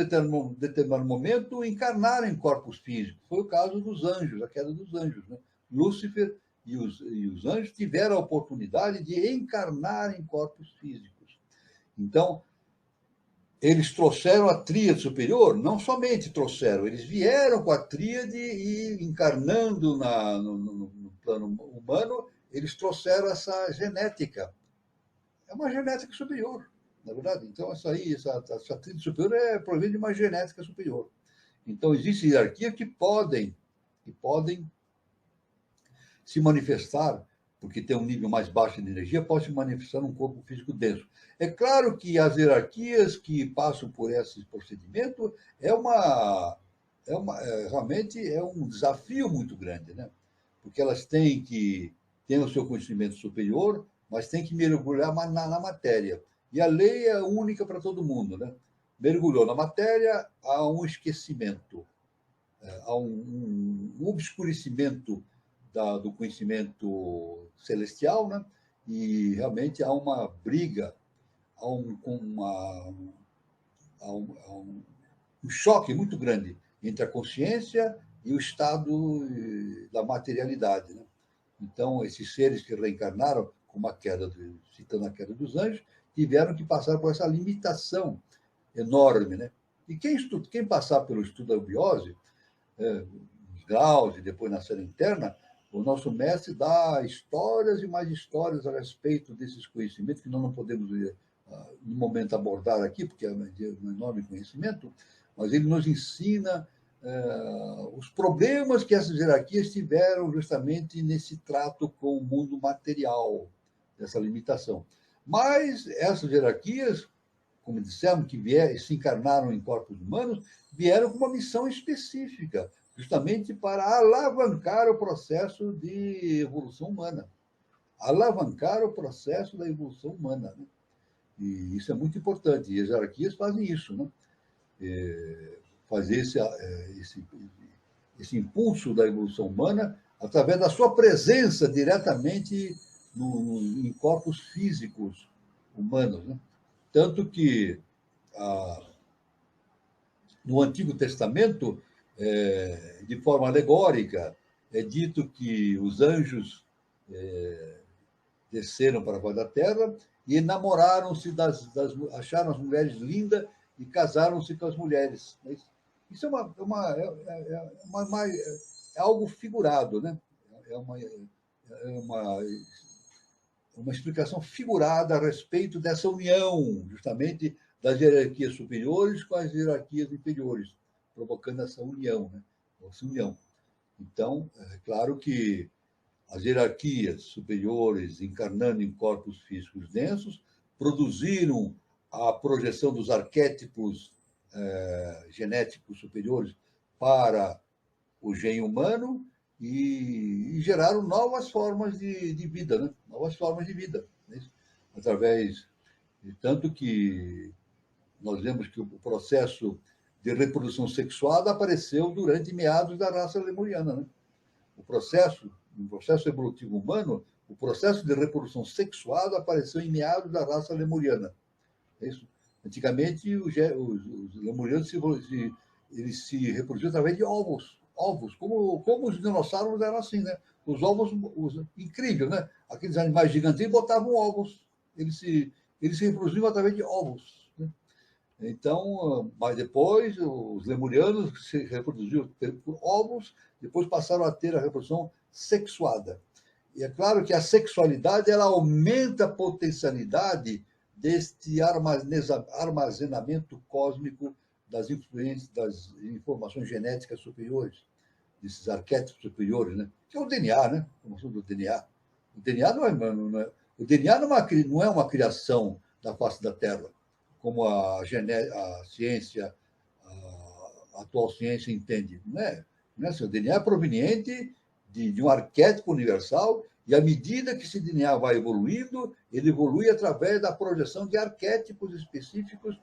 determinado momento, encarnar em corpos físicos. Foi o caso dos anjos, a queda dos anjos. Né? Lúcifer e os anjos tiveram a oportunidade de encarnar em corpos físicos. Então, eles trouxeram a tríade superior, não somente trouxeram, eles vieram com a tríade e encarnando no plano humano, eles trouxeram essa genética. É uma genética superior, na verdade. Então, essa tríade superior provém de uma genética superior. Então, existe hierarquia que podem se manifestar porque tem um nível mais baixo de energia, pode se manifestar num corpo físico denso. É claro que as hierarquias que passam por esse procedimento realmente é um desafio muito grande, né? Porque elas têm o seu conhecimento superior, mas têm que mergulhar na matéria. E a lei é única para todo mundo, né? Mergulhou na matéria, há um esquecimento, há um obscurecimento do conhecimento celestial, né? E realmente há uma briga, há um choque muito grande entre a consciência e o estado da materialidade, né? Então, esses seres que reencarnaram, como citando a queda dos anjos, tiveram que passar por essa limitação enorme, né? E quem passar pelo estudo da biose, os graus e depois na série interna, o nosso mestre dá histórias e mais histórias a respeito desses conhecimentos que nós não podemos, no momento, abordar aqui, porque é um enorme conhecimento, mas ele nos ensina os problemas que essas hierarquias tiveram justamente nesse trato com o mundo material, dessa limitação. Mas essas hierarquias, como dissemos, que se encarnaram em corpos humanos, vieram com uma missão específica, justamente para alavancar o processo de evolução humana. Alavancar o processo da evolução humana, né? E isso é muito importante. E as hierarquias fazem isso, né? Fazer esse impulso da evolução humana através da sua presença diretamente em corpos físicos humanos, né? Tanto que no Antigo Testamento, de forma alegórica, é dito que os anjos desceram para a face da terra e enamoraram-se acharam as mulheres lindas e casaram-se com as mulheres. Isso é algo figurado, né? É uma explicação figurada a respeito dessa união, justamente, das hierarquias superiores com as hierarquias inferiores, provocando essa união, né? Essa união. Então, é claro que as hierarquias superiores, encarnando em corpos físicos densos, produziram a projeção dos arquétipos genéticos superiores para o gene humano e geraram novas formas de vida, né? Novas formas de vida. Né? Através de tanto que nós vemos que o processo de reprodução sexuada apareceu durante meados da raça lemuriana, né? No processo evolutivo humano, o processo de reprodução sexuada apareceu em meados da raça lemuriana. É isso. Antigamente, os lemurianos eles se reproduziam através de ovos, como os dinossauros eram assim, né? Os ovos, incrível, né? Aqueles animais gigantes botavam ovos, eles se reproduziam através de ovos, né? Então, mas depois os lemurianos se reproduziam por ovos, depois passaram a ter a reprodução sexuada. E é claro que a sexualidade ela aumenta a potencialidade deste armazenamento cósmico das influências, das informações genéticas superiores, desses arquétipos superiores, né? Que é o DNA, né? A formação do DNA. O DNA o DNA não é uma criação da face da Terra, como a ciência, a atual ciência entende. Não é? O DNA é proveniente de um arquétipo universal, e à medida que esse DNA vai evoluindo, ele evolui através da projeção de arquétipos específicos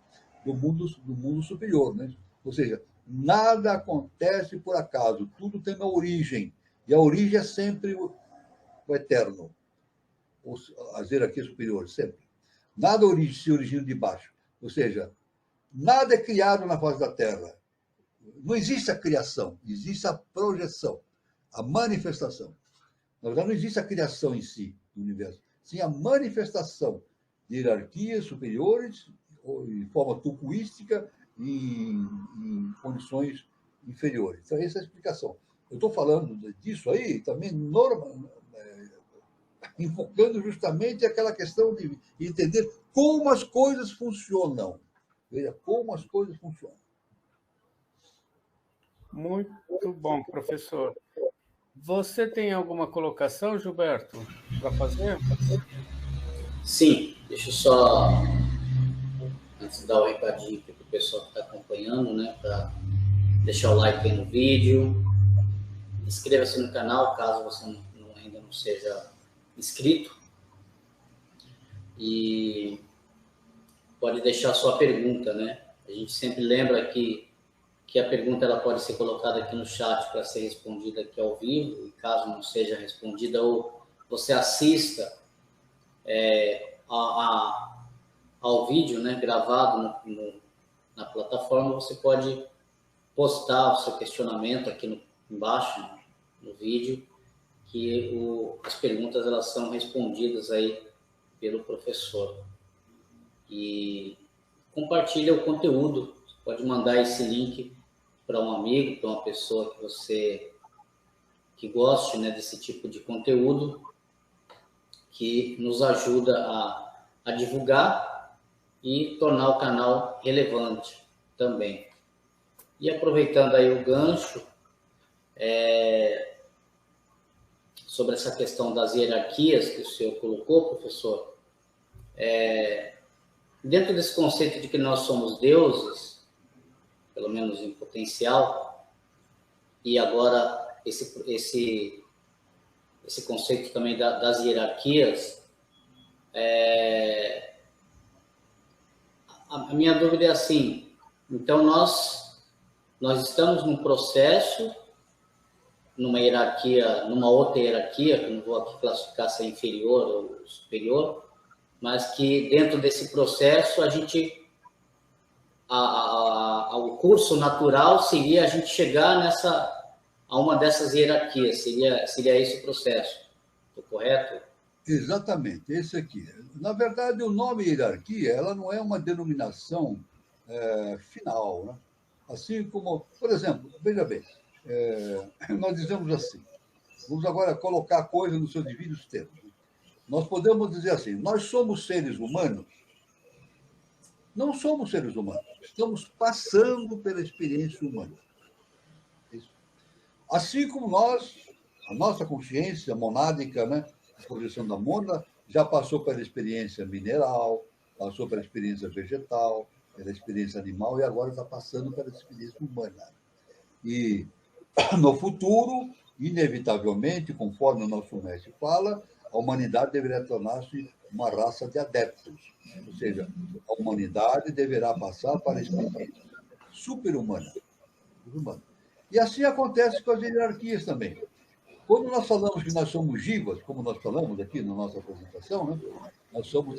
do mundo superior. Né? Ou seja, nada acontece por acaso, tudo tem uma origem, e a origem é sempre o eterno, as hierarquias superiores, sempre. Nada se origina de baixo. Ou seja, nada é criado na face da Terra. Não existe a criação, existe a projeção, a manifestação. Na verdade, não existe a criação em si do universo, sim a manifestação de hierarquias superiores, em forma tucuística, em condições inferiores. Então, essa é a explicação. Eu estou falando disso aí também enfocando justamente aquela questão de entender como as coisas funcionam. Veja, como as coisas funcionam. Muito bom, professor. Você tem alguma colocação, Gilberto? para fazer? Sim, deixa eu só, antes de dar o recadinho para o pessoal que está acompanhando, né, para deixar o like aí no vídeo, inscreva-se no canal caso você ainda não seja inscrito e pode deixar a sua pergunta, né? A gente sempre lembra que a pergunta ela pode ser colocada aqui no chat para ser respondida aqui ao vivo, e caso não seja respondida ou você assista ao vídeo, né, gravado na plataforma, você pode postar o seu questionamento aqui embaixo, no vídeo, que as perguntas elas são respondidas aí pelo professor. E compartilha o conteúdo, você pode mandar esse link para um amigo, para uma pessoa que goste, né, desse tipo de conteúdo, que nos ajuda a divulgar e tornar o canal relevante também. E aproveitando aí o gancho, sobre essa questão das hierarquias que o senhor colocou, professor, dentro desse conceito de que nós somos deuses, pelo menos em potencial, e agora esse conceito também das hierarquias, a minha dúvida é assim, então nós estamos num processo, numa hierarquia, numa outra hierarquia, que eu não vou aqui classificar se é inferior ou superior, mas que dentro desse processo a gente, o curso natural seria a gente chegar a uma dessas hierarquias, seria esse o processo, estou correto? Exatamente, esse aqui. Na verdade, o nome hierarquia, ela não é uma denominação final, né? Assim como, por exemplo, veja bem, nós dizemos assim, vamos agora colocar a coisa nos seus devidos termos. Nós podemos dizer assim, nós somos seres humanos? Não somos seres humanos, estamos passando pela experiência humana. Isso. Assim como a nossa consciência monádica, né, a projeção da mônada, já passou pela experiência mineral, passou pela experiência vegetal, pela experiência animal e agora está passando pela experiência humana. E no futuro, inevitavelmente, conforme o nosso mestre fala, a humanidade deverá tornar-se uma raça de adeptos. Ou seja, a humanidade deverá passar para a experiência super-humana. E assim acontece com as hierarquias também. Quando nós falamos que nós somos jivas, como nós falamos aqui na nossa apresentação, né? Nós somos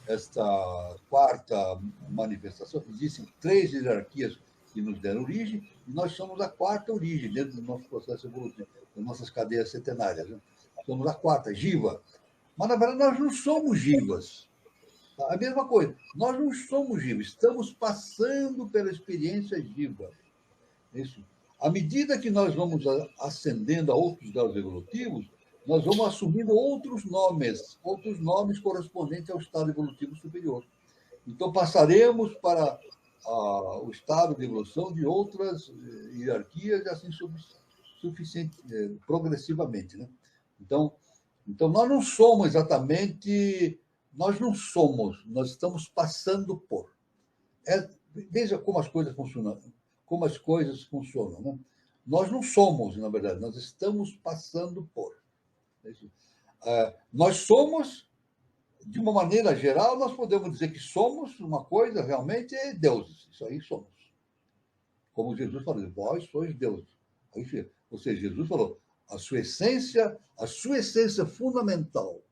esta quarta manifestação. Existem 3 hierarquias que nos deram origem, e nós somos a 4ª origem dentro do nosso processo evolutivo, das nossas cadeias centenárias. Né? Somos a 4ª, jiva. Mas, na verdade, nós não somos jivas. A mesma coisa, nós não somos jivas, estamos passando pela experiência jiva. Isso. À medida que nós vamos ascendendo a outros graus evolutivos, nós vamos assumindo outros nomes correspondentes ao estado evolutivo superior. Então, passaremos para o estado de evolução de outras hierarquias, assim progressivamente. Né? Então, nós não somos exatamente... Nós estamos passando por. Veja como as coisas funcionam. Né? Nós não somos, na verdade, nós estamos passando por. Nós somos, de uma maneira geral, nós podemos dizer que somos uma coisa realmente deuses. Isso aí somos. Como Jesus falou, vós sois deuses. Ou seja, Jesus falou, a sua essência fundamental.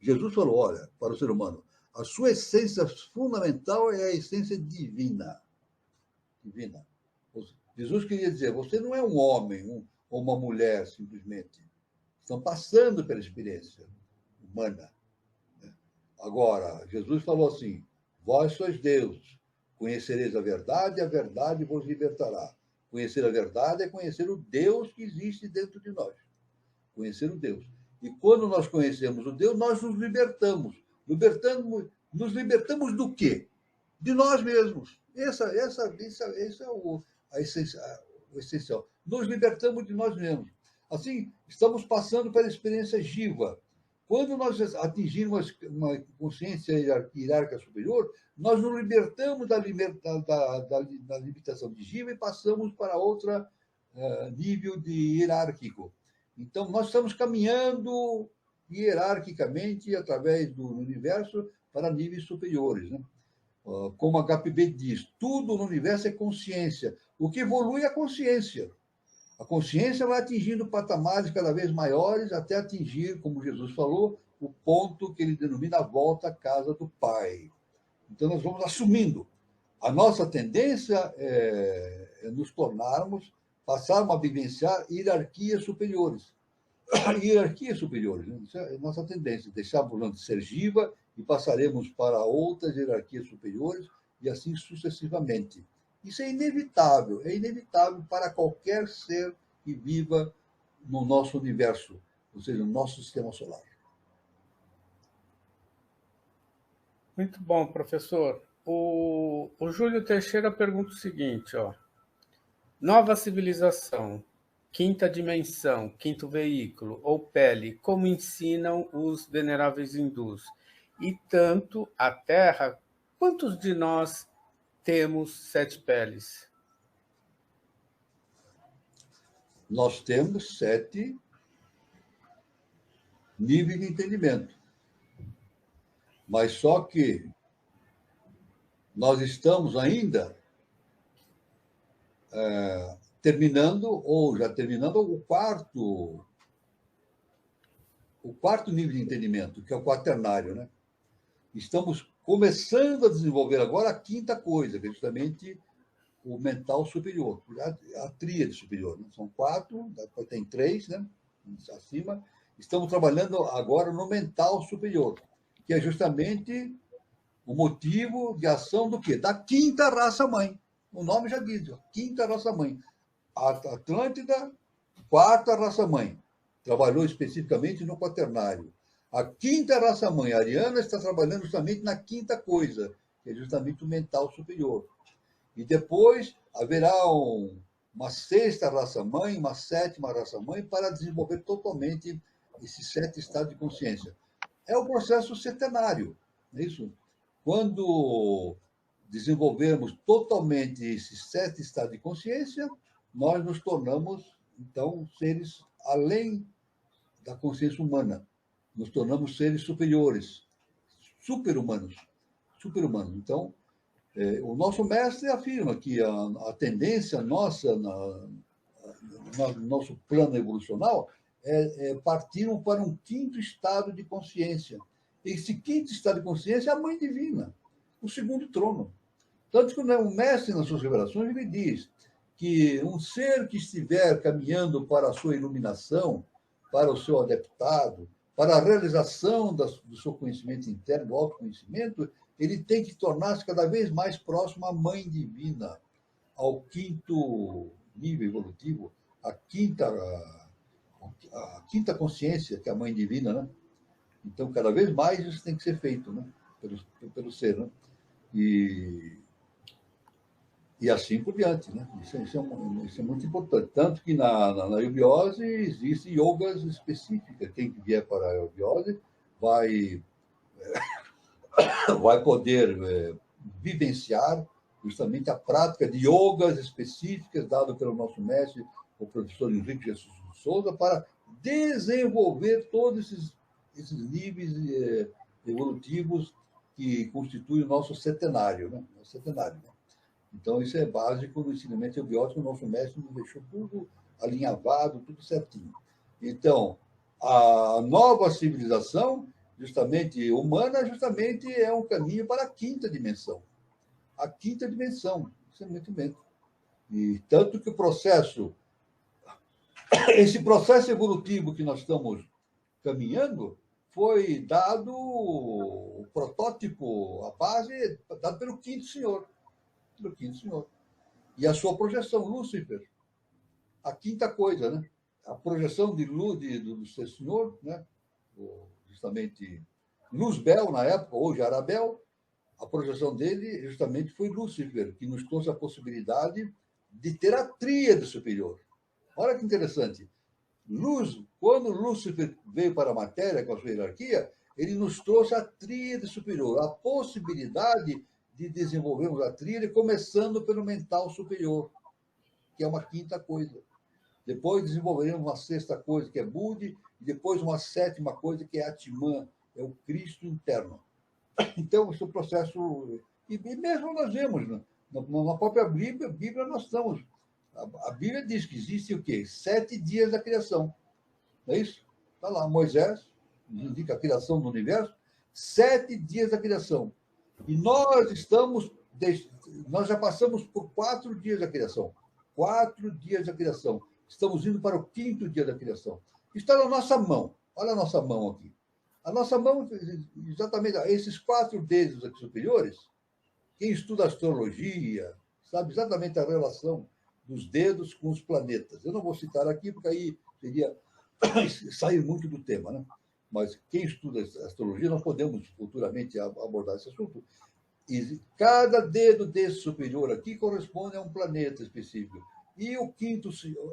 Jesus falou, olha, para o ser humano, a sua essência fundamental é a essência divina. Divina. Jesus queria dizer, você não é um homem ou uma mulher, simplesmente. Estão passando pela experiência humana. Agora, Jesus falou assim, vós sois Deus, conhecereis a verdade vos libertará. Conhecer a verdade é conhecer o Deus que existe dentro de nós. Conhecer o Deus. E quando nós conhecemos o Deus, nós nos libertamos. Nos libertamos do quê? De nós mesmos. Esse é o essencial. Nos libertamos de nós mesmos. Assim, estamos passando pela experiência Jiva. Quando nós atingirmos uma consciência hierárquica superior, nós nos libertamos da limitação de Jiva e passamos para outro nível de hierárquico. Então, nós estamos caminhando hierarquicamente através do universo para níveis superiores, né? Como a HPB diz, tudo no universo é consciência. O que evolui é a consciência. A consciência vai atingindo patamares cada vez maiores até atingir, como Jesus falou, o ponto que ele denomina a volta à casa do Pai. Então, nós vamos assumindo. A nossa tendência é nos tornarmos, passarmos a vivenciar hierarquias superiores. Hierarquias superiores, né? Isso é a nossa tendência. Deixarmos de ser Jiva e passaremos para outras hierarquias superiores e assim sucessivamente. Isso é inevitável para qualquer ser que viva no nosso universo, ou seja, no nosso sistema solar. Muito bom, professor. O Júlio Teixeira pergunta o seguinte, ó. Nova civilização, quinta dimensão, quinto veículo ou pele, como ensinam os veneráveis hindus? E tanto a Terra, quantos de nós temos 7 peles? Nós temos 7 níveis de entendimento. Mas só que nós estamos ainda terminando, ou já terminando, o quarto nível de entendimento, que é o quaternário, né? Estamos começando a desenvolver agora a quinta coisa, que é justamente o mental superior, a tríade superior. Né? São 4, depois tem 3, né? Acima. Estamos trabalhando agora no mental superior, que é justamente o motivo de ação do quê? Da quinta raça-mãe. O nome já diz, quinta raça-mãe. A Atlântida, quarta raça-mãe. Trabalhou especificamente no quaternário. A quinta raça-mãe, a Ariana, está trabalhando justamente na quinta coisa, que é justamente o mental superior. E depois haverá uma sexta raça-mãe, uma sétima raça-mãe, para desenvolver totalmente esses 7 estados de consciência. É o processo setenário, não é isso? Quando desenvolvermos totalmente esses 7 estados de consciência, nós nos tornamos, então, seres além da consciência humana. Nos tornamos seres superiores, super-humanos. Super-humanos. Então, o nosso mestre afirma que a tendência nossa, no nosso plano evolucional, é partirmos para um quinto estado de consciência. Esse quinto estado de consciência é a Mãe Divina, o segundo trono. Tanto que o mestre, nas suas revelações, ele diz que um ser que estiver caminhando para a sua iluminação, para o seu adeptado, para a realização do seu conhecimento interno, do autoconhecimento, ele tem que tornar-se cada vez mais próximo à Mãe Divina, ao quinto nível evolutivo, a quinta consciência, que é a Mãe Divina, né? Então, cada vez mais isso tem que ser feito, né? pelo ser, né? E assim por diante, né? Isso é muito importante. Tanto que na eubiose existem yogas específicas. Quem vier para a eubiose vai poder vivenciar justamente a prática de yogas específicas dado pelo nosso mestre, o professor Henrique Jesus de Souza, para desenvolver todos esses níveis evolutivos que constituem o nosso setenário, né? Então, isso é básico no ensinamento eubiótico. O nosso mestre nos deixou tudo alinhavado, tudo certinho. Então, a nova civilização, justamente humana, justamente é um caminho para a quinta dimensão. A quinta dimensão, isso é muito bem. E tanto que esse processo evolutivo que nós estamos caminhando, foi dado o protótipo, a base, dado pelo quinto senhor. E a sua projeção, Lúcifer. A quinta coisa, né? A projeção de luz do seu senhor, né? Justamente Luzbel, na época, hoje Arabel, a projeção dele justamente foi Lúcifer, que nos trouxe a possibilidade de ter a tríade superior. Olha que interessante. Quando Lúcifer veio para a matéria com a sua hierarquia, ele nos trouxe a tríade superior, a possibilidade de desenvolvermos a tríade começando pelo mental superior, que é uma quinta coisa. Depois desenvolveremos uma sexta coisa, que é Budi, e depois uma sétima coisa, que é Atman, é o Cristo interno. Então, esse é o processo... E mesmo nós vemos, né? Na própria Bíblia nós estamos... A Bíblia diz que existe o quê? 7 dias da criação. Não é isso? Está lá, Moisés, indica a criação do universo, 7 dias da criação. E nós já passamos por 4 dias da criação. 4 dias da criação. Estamos indo para o 5º dia da criação. Está na nossa mão. Olha a nossa mão aqui. A nossa mão, exatamente, esses 4 dedos aqui superiores, quem estuda astrologia sabe exatamente a relação dos dedos com os planetas. Eu não vou citar aqui, porque aí seria sair muito do tema, né? Mas quem estuda astrologia, nós podemos futuramente abordar esse assunto. E cada dedo desse superior aqui corresponde a um planeta específico. E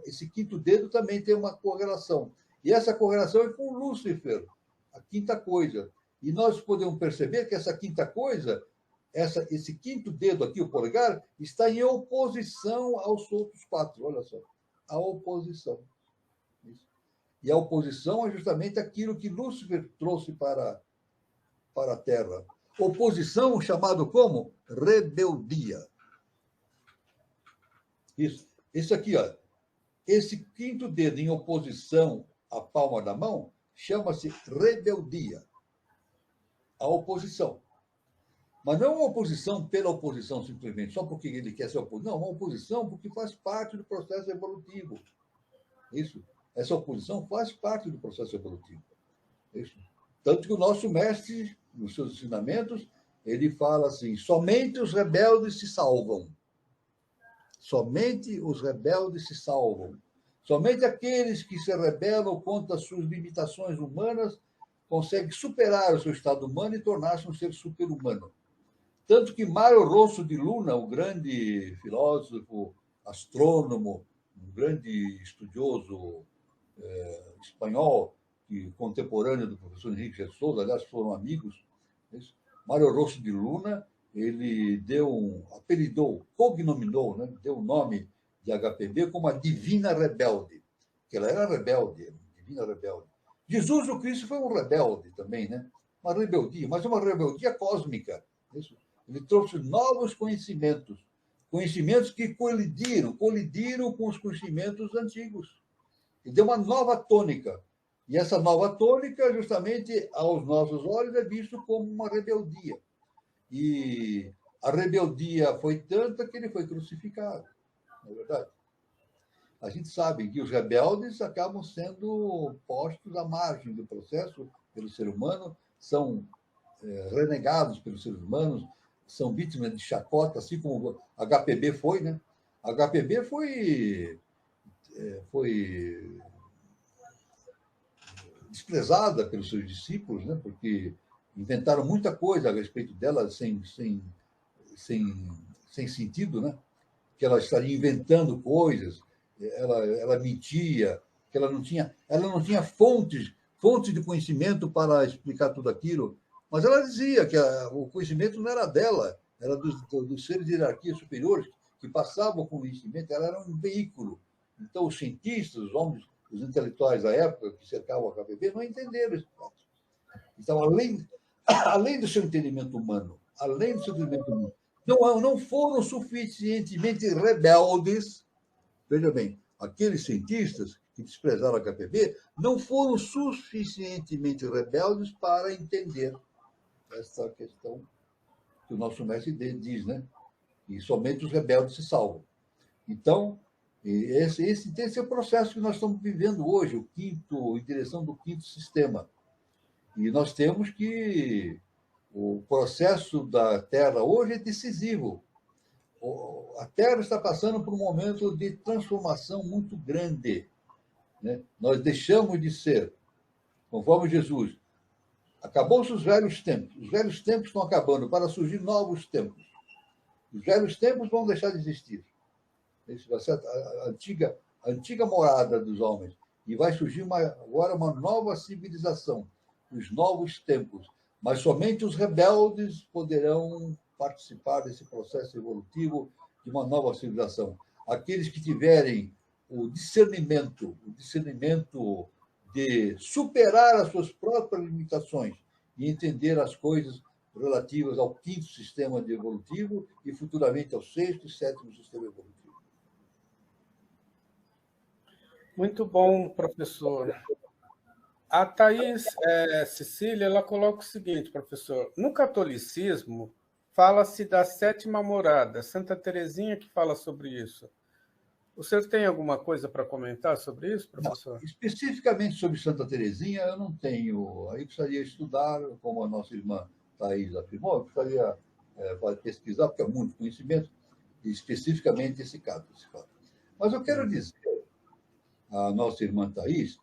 esse 5º dedo também tem uma correlação. E essa correlação é com Lúcifer, a 5ª coisa. E nós podemos perceber que essa 5ª coisa, esse 5º dedo aqui, o polegar, está em oposição aos outros 4. Olha só, a oposição. E a oposição é justamente aquilo que Lúcifer trouxe para a Terra. Oposição chamado como? Rebeldia. Isso. Esse aqui, ó, esse 5º dedo em oposição à palma da mão chama-se rebeldia. A oposição. Mas não uma oposição pela oposição, simplesmente, só porque ele quer ser oposição. Não, uma oposição porque faz parte do processo evolutivo. Isso. Essa oposição faz parte do processo evolutivo. Isso. Tanto que o nosso mestre, nos seus ensinamentos, ele fala assim, somente os rebeldes se salvam. Somente os rebeldes se salvam. Somente aqueles que se rebelam contra as suas limitações humanas conseguem superar o seu estado humano e tornar-se um ser super-humano. Tanto que Mário Rosso de Luna, o grande filósofo, astrônomo, um grande estudioso espanhol, contemporâneo do professor Henrique de Souza, aliás, foram amigos, Mário Rosso de Luna, ele cognominou, né, deu o nome de HPB como a Divina Rebelde, que ela era rebelde, Divina Rebelde. Jesus o Cristo foi um rebelde também, né? Uma rebeldia, mas uma rebeldia cósmica. Isso. Ele trouxe novos conhecimentos que colidiram com os conhecimentos antigos. E deu uma nova tônica. E essa nova tônica, justamente, aos nossos olhos, é visto como uma rebeldia. E a rebeldia foi tanta que ele foi crucificado. Não é verdade? A gente sabe que os rebeldes acabam sendo postos à margem do processo pelo ser humano, são renegados pelos seres humanos, são vítimas de chacota, assim como HPB foi, né? HPB foi desprezada pelos seus discípulos, né? Porque inventaram muita coisa a respeito dela sem sentido, né? Que ela estaria inventando coisas, ela mentia, que ela não tinha fontes de conhecimento para explicar tudo aquilo, mas ela dizia que o conhecimento não era dela, era dos seres de hierarquia superiores que passavam o conhecimento, ela era um veículo. Então, os cientistas, os homens, os intelectuais da época que cercavam a KPB não entenderam esse fato. Então, além do seu entendimento humano, não foram suficientemente rebeldes. Veja bem, aqueles cientistas que desprezaram a KPB não foram suficientemente rebeldes para entender essa questão que o nosso mestre diz, né? E somente os rebeldes se salvam. Então, esse é o processo que nós estamos vivendo hoje, em direção do 5º sistema. E nós temos que o processo da Terra hoje é decisivo. A Terra está passando por um momento de transformação muito grande, né? Nós deixamos de ser, conforme Jesus, acabou-se os velhos tempos. Os velhos tempos estão acabando para surgir novos tempos. Os velhos tempos vão deixar de existir. Isso vai ser a antiga morada dos homens. e vai surgir agora uma nova civilização, os novos tempos. Mas somente os rebeldes poderão participar desse processo evolutivo de uma nova civilização. Aqueles que tiverem o discernimento de superar as suas próprias limitações e entender as coisas relativas ao quinto sistema evolutivo e futuramente ao sexto e sétimo sistema evolutivo. Muito bom, professor. A Thais Cecília, ela coloca o seguinte, professor: no catolicismo, fala-se da sétima morada, Santa Teresinha que fala sobre isso. O senhor tem alguma coisa para comentar sobre isso, professor? Não, especificamente sobre Santa Teresinha, eu não tenho. Aí precisaria estudar, como a nossa irmã Thais afirmou, eu precisaria pesquisar, porque há muito conhecimento, especificamente esse caso. Mas eu quero dizer à nossa irmã Thais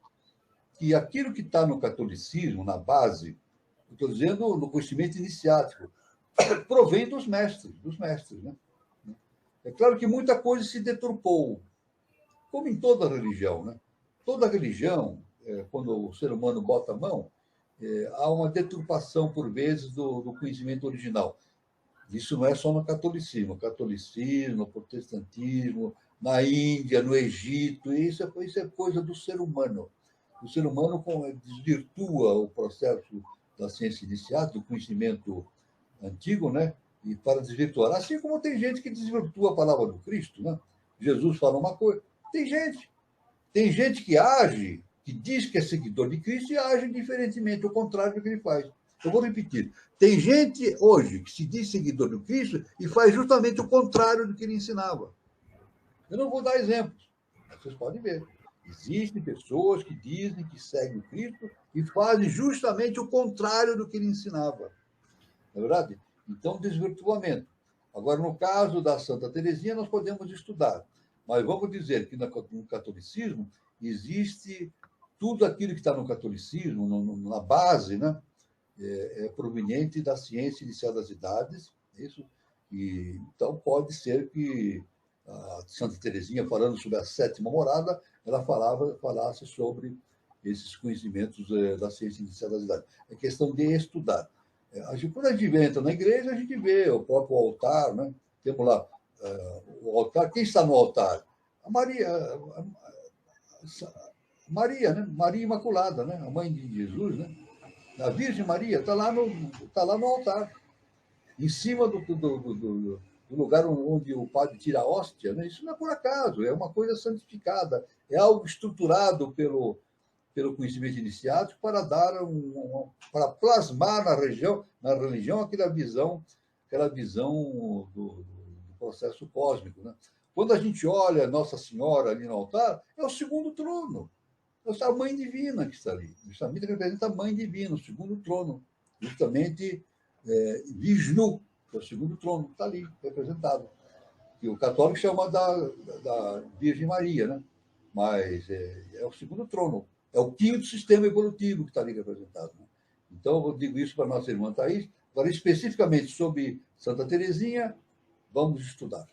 que aquilo que está no catolicismo, na base, estou dizendo no conhecimento iniciático, provém dos mestres, né? É claro que muita coisa se deturpou, como em toda religião, né? Toda religião, quando o ser humano bota a mão, há uma deturpação, por vezes, do conhecimento original. Isso não é só no catolicismo, no protestantismo, na Índia, no Egito, isso é coisa do ser humano. O ser humano desvirtua o processo da ciência inicial, do conhecimento antigo, né? E para desvirtuar. Assim como tem gente que desvirtua a palavra do Cristo, né? Jesus fala uma coisa. Tem gente que age, que diz que é seguidor de Cristo e age diferentemente, o contrário do que ele faz. Eu vou repetir. Tem gente hoje que se diz seguidor do Cristo e faz justamente o contrário do que ele ensinava. Eu não vou dar exemplos, mas vocês podem ver. Existem pessoas que dizem que seguem o Cristo e fazem justamente o contrário do que ele ensinava. Não é verdade? Então, desvirtuamento. Agora, no caso da Santa Teresinha, nós podemos estudar. Mas vamos dizer que no catolicismo existe tudo aquilo que está no catolicismo, na base, né? É proveniente da ciência inicial das idades. Isso. E, então, pode ser que a Santa Teresinha, falando sobre a sétima morada, ela falasse sobre esses conhecimentos da ciência inicial das idades. É questão de estudar. Quando a gente entra na igreja, a gente vê o próprio altar, né? Temos lá o altar. Quem está no altar? A Maria, né? Maria Imaculada, né? A mãe de Jesus, né? A Virgem Maria está lá no altar, em cima do lugar onde o padre tira a hóstia. Né? Isso não é por acaso, é uma coisa santificada, é algo estruturado pelo conhecimento iniciático para dar para plasmar na religião aquela visão do processo cósmico. Né? Quando a gente olha Nossa Senhora ali no altar, é o segundo trono. É a Mãe Divina que está ali. Justamente representa a Mãe Divina, o segundo trono. Justamente Vishnu, que é o segundo trono, está ali representado. E o católico chama da Virgem Maria, né? Mas é o segundo trono. É o quinto sistema evolutivo que está ali representado. Né? Então, eu digo isso para a nossa irmã Thais. Agora, especificamente sobre Santa Teresinha, vamos estudar.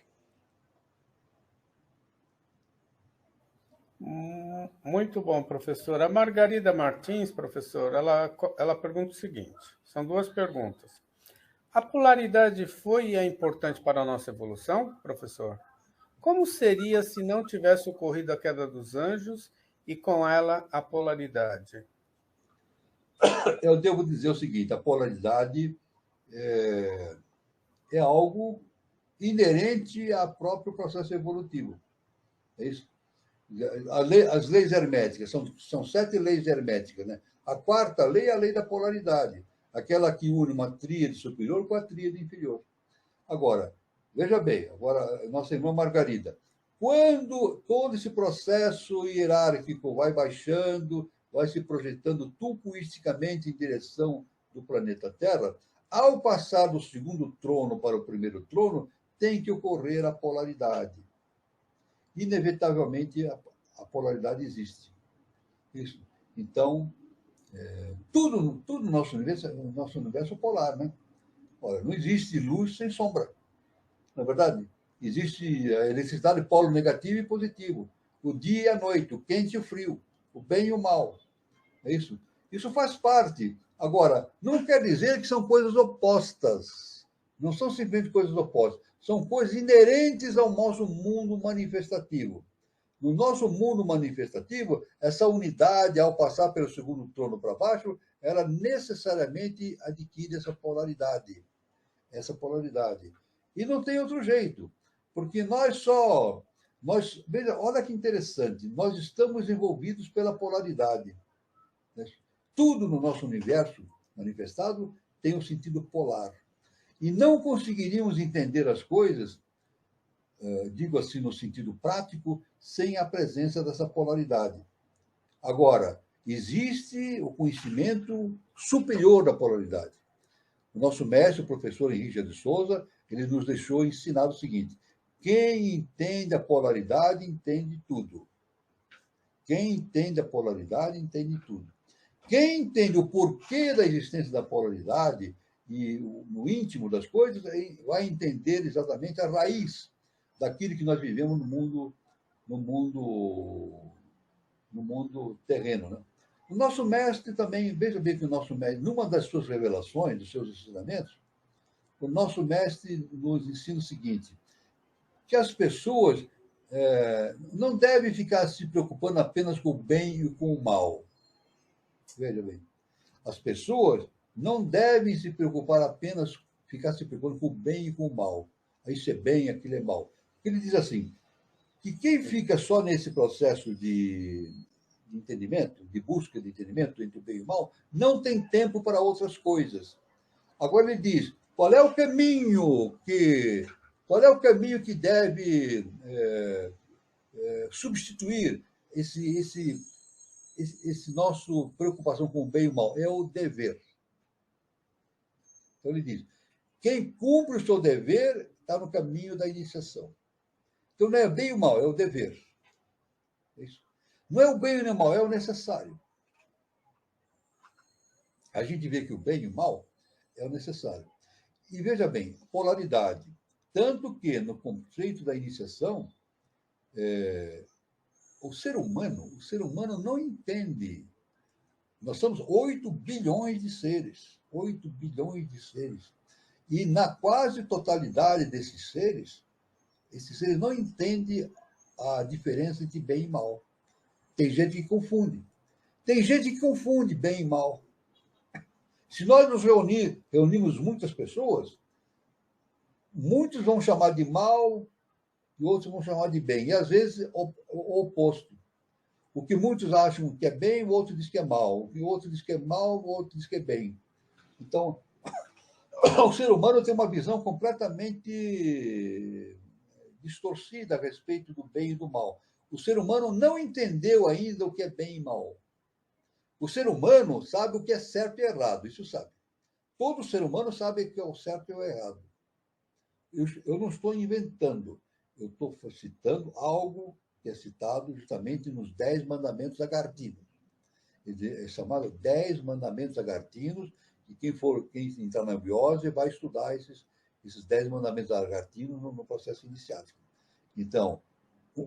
Muito bom, professor. A Margarida Martins, professor, ela pergunta o seguinte: são duas perguntas. A polaridade foi e é importante para a nossa evolução, professor? Como seria se não tivesse ocorrido a queda dos anjos e com ela a polaridade? Eu devo dizer o seguinte: a polaridade é algo inerente ao próprio processo evolutivo. É isso? As leis herméticas, são 7 leis herméticas. Né? A quarta lei é a lei da polaridade, aquela que une uma tríade superior com a tríade inferior. Agora, veja bem, agora nossa irmã Margarida, quando todo esse processo hierárquico vai baixando, vai se projetando tupuisticamente em direção do planeta Terra, ao passar do segundo trono para o primeiro trono, tem que ocorrer a polaridade. Inevitavelmente, a polaridade existe. Isso. Então, tudo no nosso universo é polar, né? Olha, não existe luz sem sombra. Na verdade, existe a eletricidade polo negativo e positivo, o dia e a noite, o quente e o frio. o bem e o mal. É isso? Isso faz parte. Agora, não quer dizer que são coisas opostas. Não são simplesmente coisas opostas. São coisas inerentes ao nosso mundo manifestativo. No nosso mundo manifestativo, essa unidade, ao passar pelo segundo trono para baixo, ela necessariamente adquire essa polaridade. Essa polaridade. E não tem outro jeito, porque veja, olha que interessante, nós estamos envolvidos pela polaridade. Né? Tudo no nosso universo manifestado tem um sentido polar. E não conseguiríamos entender as coisas, digo assim, no sentido prático, sem a presença dessa polaridade. Agora, existe o conhecimento superior da polaridade. O nosso mestre, o professor Henrique de Souza, ele nos deixou ensinar o seguinte: quem entende a polaridade, entende tudo. Quem entende a polaridade, entende tudo. Quem entende o porquê da existência da polaridade e no íntimo das coisas, vai entender exatamente a raiz daquilo que nós vivemos no mundo terreno. Né? O nosso mestre também, veja bem que o nosso mestre, numa das suas revelações, dos seus ensinamentos, o nosso mestre nos ensina o seguinte, que as pessoas não devem ficar se preocupando apenas com o bem e com o mal. Veja bem, as pessoas não devem se preocupar apenas, ficar se preocupando com o bem e com o mal. Isso é bem, aquilo é mal. Ele diz assim, que quem fica só nesse processo de entendimento, de busca de entendimento entre o bem e o mal, não tem tempo para outras coisas. Agora ele diz, qual é o caminho que deve substituir esse nosso preocupação com o bem e o mal? É o dever. Então ele diz, quem cumpre o seu dever está no caminho da iniciação. Então não é bem e o mal, é o dever. É isso. Não é o bem nem o mal, é o necessário. A gente vê que o bem e o mal é o necessário. E veja bem, polaridade. Tanto que, no conceito da iniciação, o ser humano não entende. Nós somos 8 bilhões de seres. 8 bilhões de seres. E na quase totalidade desses seres, esses seres não entendem a diferença entre bem e mal. Tem gente que confunde. Tem gente que confunde bem e mal. Se nós nos reunimos muitas pessoas, muitos vão chamar de mal e outros vão chamar de bem. E, às vezes, o oposto. O que muitos acham que é bem, o outro diz que é mal. O que o outro diz que é mal, o outro diz que é bem. Então, o ser humano tem uma visão completamente distorcida a respeito do bem e do mal. O ser humano não entendeu ainda o que é bem e mal. O ser humano sabe o que é certo e errado, isso sabe. Todo ser humano sabe o que é o certo e o errado. Eu não estou inventando, eu estou citando algo que é citado justamente nos 10 mandamentos agartinos. É chamado 10 mandamentos agartinos, e quem entrar na biose vai estudar esses 10 mandamentos agartinos no processo iniciático. Então,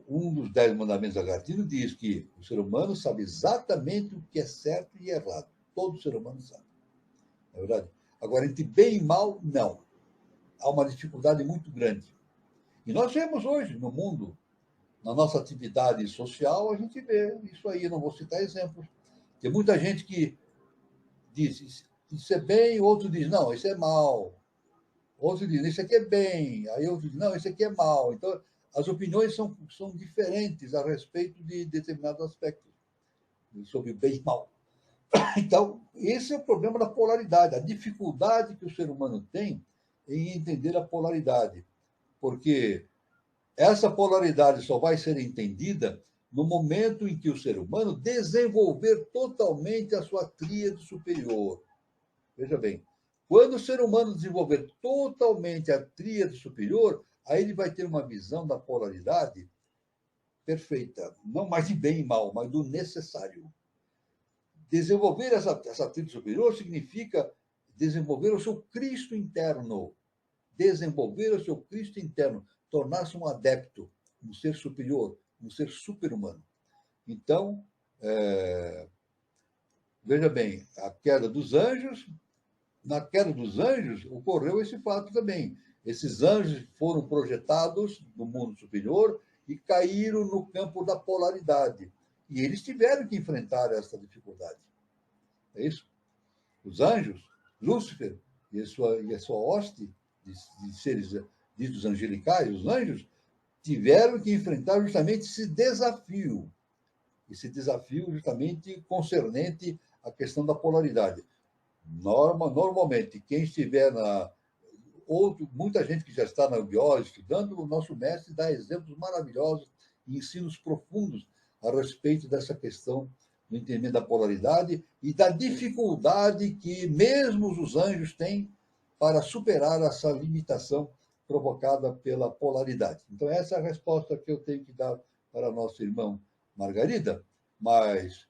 um dos 10 mandamentos agartinos diz que o ser humano sabe exatamente o que é certo e errado. Todo ser humano sabe. Não é verdade? Agora, entre bem e mal, não. Há uma dificuldade muito grande. E nós vemos hoje no mundo, na nossa atividade social, a gente vê isso aí. Eu não vou citar exemplos. Tem muita gente que diz, isso é bem, outro diz, não, isso é mal. Outro diz, isso aqui é bem. Aí outro diz, não, isso aqui é mal. Então, as opiniões são diferentes a respeito de determinados aspectos, sobre o bem e mal. Então, esse é o problema da polaridade, a dificuldade que o ser humano tem em entender a polaridade. Porque essa polaridade só vai ser entendida no momento em que o ser humano desenvolver totalmente a sua tríade superior. Veja bem, quando o ser humano desenvolver totalmente a tríade superior, aí ele vai ter uma visão da polaridade perfeita, não mais de bem e mal, mas do necessário. Desenvolver essa tríade superior significa desenvolver o seu Cristo interno. Desenvolver o seu Cristo interno, tornar-se um adepto, um ser superior, um ser super-humano. Então, Veja bem, a queda dos anjos, na queda dos anjos ocorreu esse fato também. Esses anjos foram projetados no mundo superior e caíram no campo da polaridade. E eles tiveram que enfrentar essa dificuldade. É isso? Os anjos, Lúcifer e a sua hoste de seres ditos angelicais, os anjos, tiveram que enfrentar justamente esse desafio justamente concernente à questão da polaridade. Normalmente, quem estiver muita gente que já está na biologia estudando, o nosso mestre dá exemplos maravilhosos e ensinos profundos a respeito dessa questão do entendimento da polaridade e da dificuldade que mesmo os anjos têm para superar essa limitação provocada pela polaridade. Então, essa é a resposta que eu tenho que dar para nosso irmão Margarida, mas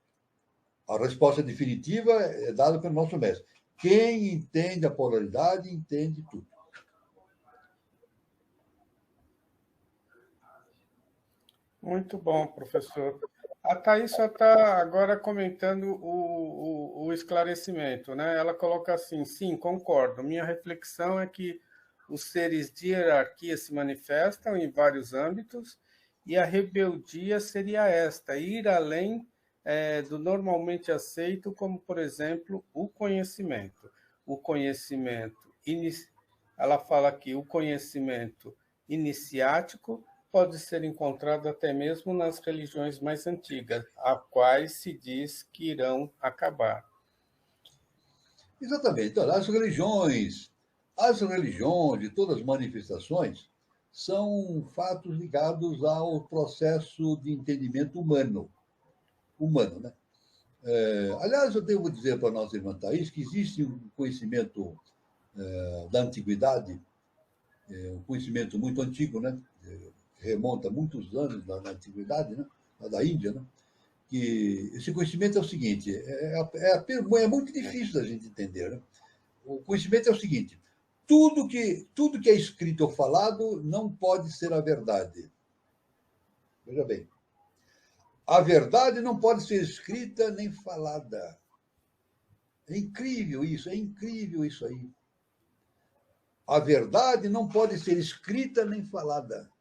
a resposta definitiva é dada pelo nosso mestre. Quem entende a polaridade, entende tudo. Muito bom, professor. A Thaís só está agora comentando o esclarecimento, né? Ela coloca assim: sim, concordo. Minha reflexão é que os seres de hierarquia se manifestam em vários âmbitos e a rebeldia seria esta, ir além do normalmente aceito, como, por exemplo, o conhecimento. O conhecimento, ela fala aqui, o conhecimento iniciático pode ser encontrado até mesmo nas religiões mais antigas, a quais se diz que irão acabar. Exatamente. Então, as religiões de todas as manifestações são fatos ligados ao processo de entendimento humano, né? Aliás, eu devo dizer para a nossa irmã Thaís que existe um conhecimento da antiguidade, um conhecimento muito antigo, né? Remonta a muitos anos na antiguidade, né? Da Índia, né? Que esse conhecimento é o seguinte, é muito difícil da gente entender, né? O conhecimento é o seguinte: tudo que é escrito ou falado não pode ser a verdade. Veja bem, a verdade não pode ser escrita nem falada. É incrível isso aí. A verdade não pode ser escrita nem falada.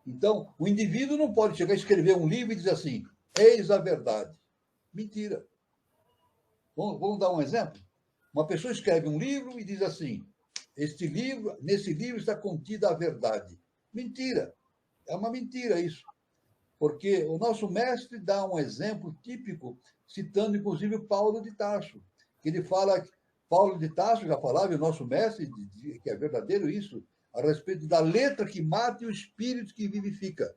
Então, o indivíduo não pode chegar a escrever um livro e dizer assim: eis a verdade. Mentira. Vamos dar um exemplo? Uma pessoa escreve um livro e diz assim: nesse livro está contida a verdade. Mentira. É uma mentira isso. Porque o nosso mestre dá um exemplo típico, citando inclusive Paulo de Tarso, que ele fala, Paulo de Tarso já falava, e o nosso mestre, que é verdadeiro isso, a respeito da letra que mata e o espírito que vivifica.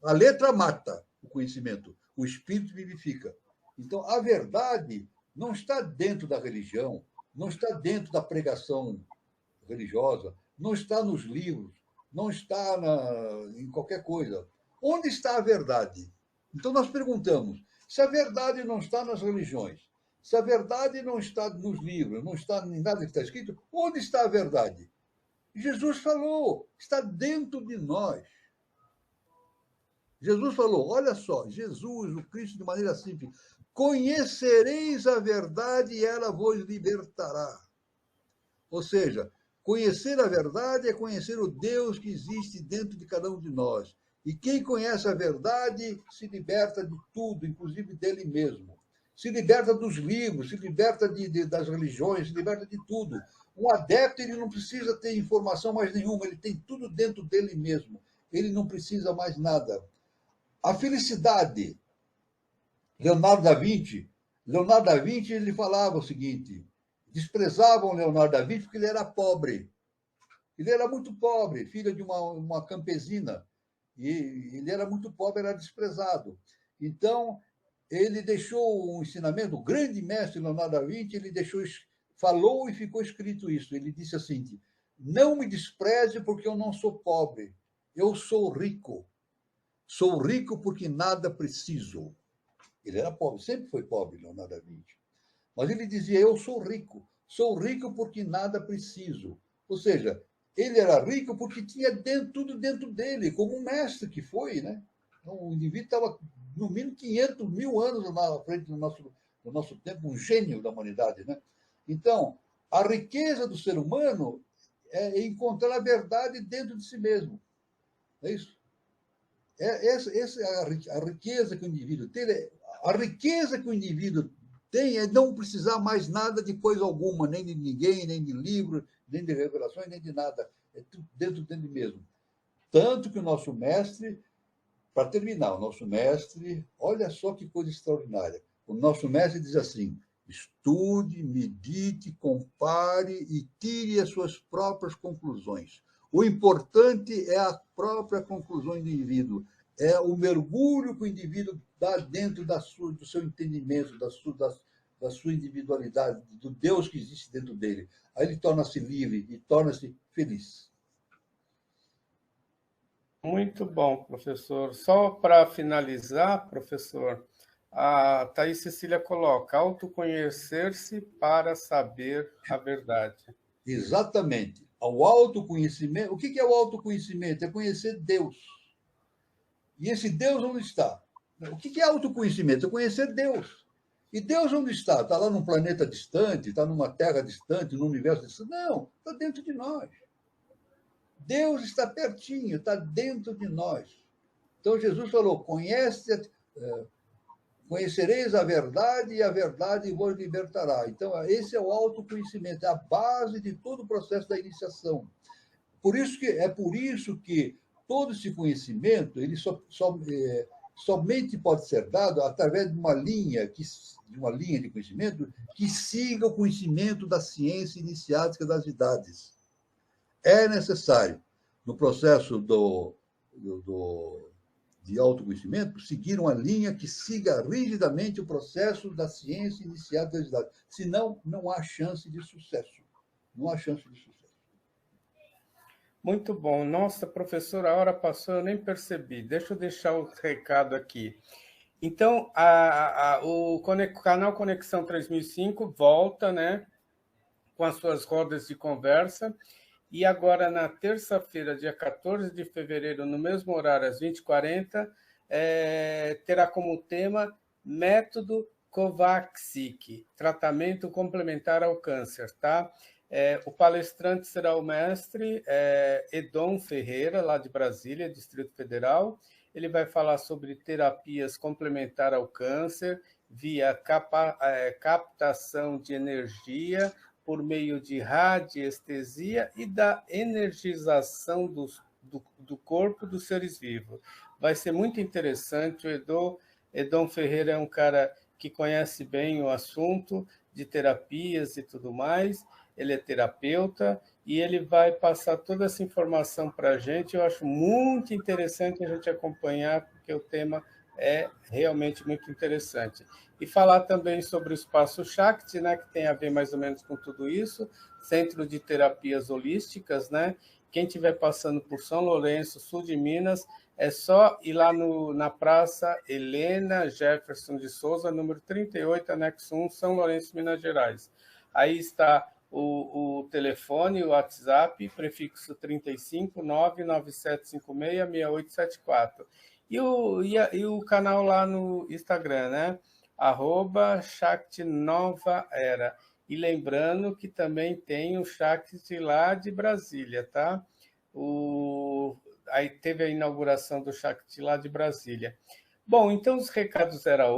A letra mata o conhecimento, o espírito vivifica. Então, a verdade não está dentro da religião, não está dentro da pregação religiosa, não está nos livros, não está em qualquer coisa. Onde está a verdade? Então, nós perguntamos, se a verdade não está nas religiões, se a verdade não está nos livros, não está em nada que está escrito, onde está a verdade? Jesus falou, está dentro de nós. Jesus falou, olha só, Jesus, o Cristo, de maneira simples: conhecereis a verdade e ela vos libertará. Ou seja, conhecer a verdade é conhecer o Deus que existe dentro de cada um de nós. E quem conhece a verdade se liberta de tudo, inclusive dele mesmo. Se liberta dos livros, se liberta das religiões, se liberta de tudo. Um adepto, ele não precisa ter informação mais nenhuma, ele tem tudo dentro dele mesmo. Ele não precisa mais nada. A felicidade. Leonardo da Vinci, ele falava o seguinte: desprezavam Leonardo da Vinci porque ele era pobre. Ele era muito pobre, filho de uma campesina. E ele era muito pobre, era desprezado. Então, ele deixou um ensinamento, o grande mestre Leonardo da Vinci, ele falou e ficou escrito isso. Ele disse assim: não me despreze porque eu não sou pobre, eu sou rico. Sou rico porque nada preciso. Ele era pobre, sempre foi pobre, Leonardo da Vinci. Mas ele dizia: eu sou rico porque nada preciso. Ou seja, ele era rico porque tinha tudo dentro dele, como um mestre que foi, né? Então, o indivíduo estava, no mínimo, 500 mil anos na frente do nosso tempo, um gênio da humanidade. Né? Então, a riqueza do ser humano é encontrar a verdade dentro de si mesmo. É isso? Essa é a riqueza que o indivíduo tem. A riqueza que o indivíduo tem é não precisar mais nada de coisa alguma, nem de ninguém, nem de livro, nem de revelações, nem de nada. É tudo dentro dele mesmo. Tanto que o nosso mestre, para terminar, o nosso mestre, olha só que coisa extraordinária. O nosso mestre diz assim: estude, medite, compare e tire as suas próprias conclusões. O importante é a própria conclusão do indivíduo, é o mergulho que o indivíduo dá dentro do seu entendimento, da sua individualidade, do Deus que existe dentro dele. Aí ele torna-se livre e torna-se feliz. Muito bom, professor. Só para finalizar, professor, a Thaís Cecília coloca: autoconhecer-se para saber a verdade. Exatamente. O autoconhecimento. O que é o autoconhecimento? É conhecer Deus. E esse Deus onde está? O que é autoconhecimento? É conhecer Deus. E Deus onde está? Está lá num planeta distante? Está numa terra distante? Num universo distante? Não, está dentro de nós. Deus está pertinho, está dentro de nós. Então Jesus falou: conhecereis a verdade e a verdade vos libertará. Então, esse é o autoconhecimento, é a base de todo o processo da iniciação. Por isso que todo esse conhecimento ele somente pode ser dado através de uma linha de conhecimento que siga o conhecimento da ciência iniciática das idades. É necessário, no processo de autoconhecimento, seguir uma linha que siga rigidamente o processo da ciência iniciática das idades. Senão, não há chance de sucesso. Não há chance de sucesso. Muito bom. Nossa, professor, a hora passou, eu nem percebi. Deixa eu deixar o recado aqui. Então, o canal Conexão 3005 volta, né, com as suas rodas de conversa. E agora, na terça-feira, dia 14 de fevereiro, no mesmo horário, às 20h40, terá como tema Método Kovacic, tratamento complementar ao câncer, tá? O palestrante será o mestre Edom Ferreira, lá de Brasília, Distrito Federal. Ele vai falar sobre terapias complementares ao câncer via captação de energia por meio de radiestesia e da energização do corpo dos seres vivos. Vai ser muito interessante. O Edom Ferreira é um cara que conhece bem o assunto de terapias e tudo mais. Ele é terapeuta e ele vai passar toda essa informação para a gente. Eu acho muito interessante a gente acompanhar, porque o tema é realmente muito interessante. E falar também sobre o Espaço Shakti, né, que tem a ver mais ou menos com tudo isso, Centro de Terapias Holísticas, né? Quem estiver passando por São Lourenço, sul de Minas, é só ir lá na Praça Helena Jefferson de Souza, número 38, anexo 1, São Lourenço, Minas Gerais. Aí está o telefone, o WhatsApp, prefixo 35 99756 6874. E o canal lá no Instagram, né? @ShaktiNovaEra. E lembrando que também tem o Shakti lá de Brasília, tá? Aí teve a inauguração do Shakti lá de Brasília. Bom, então os recados eram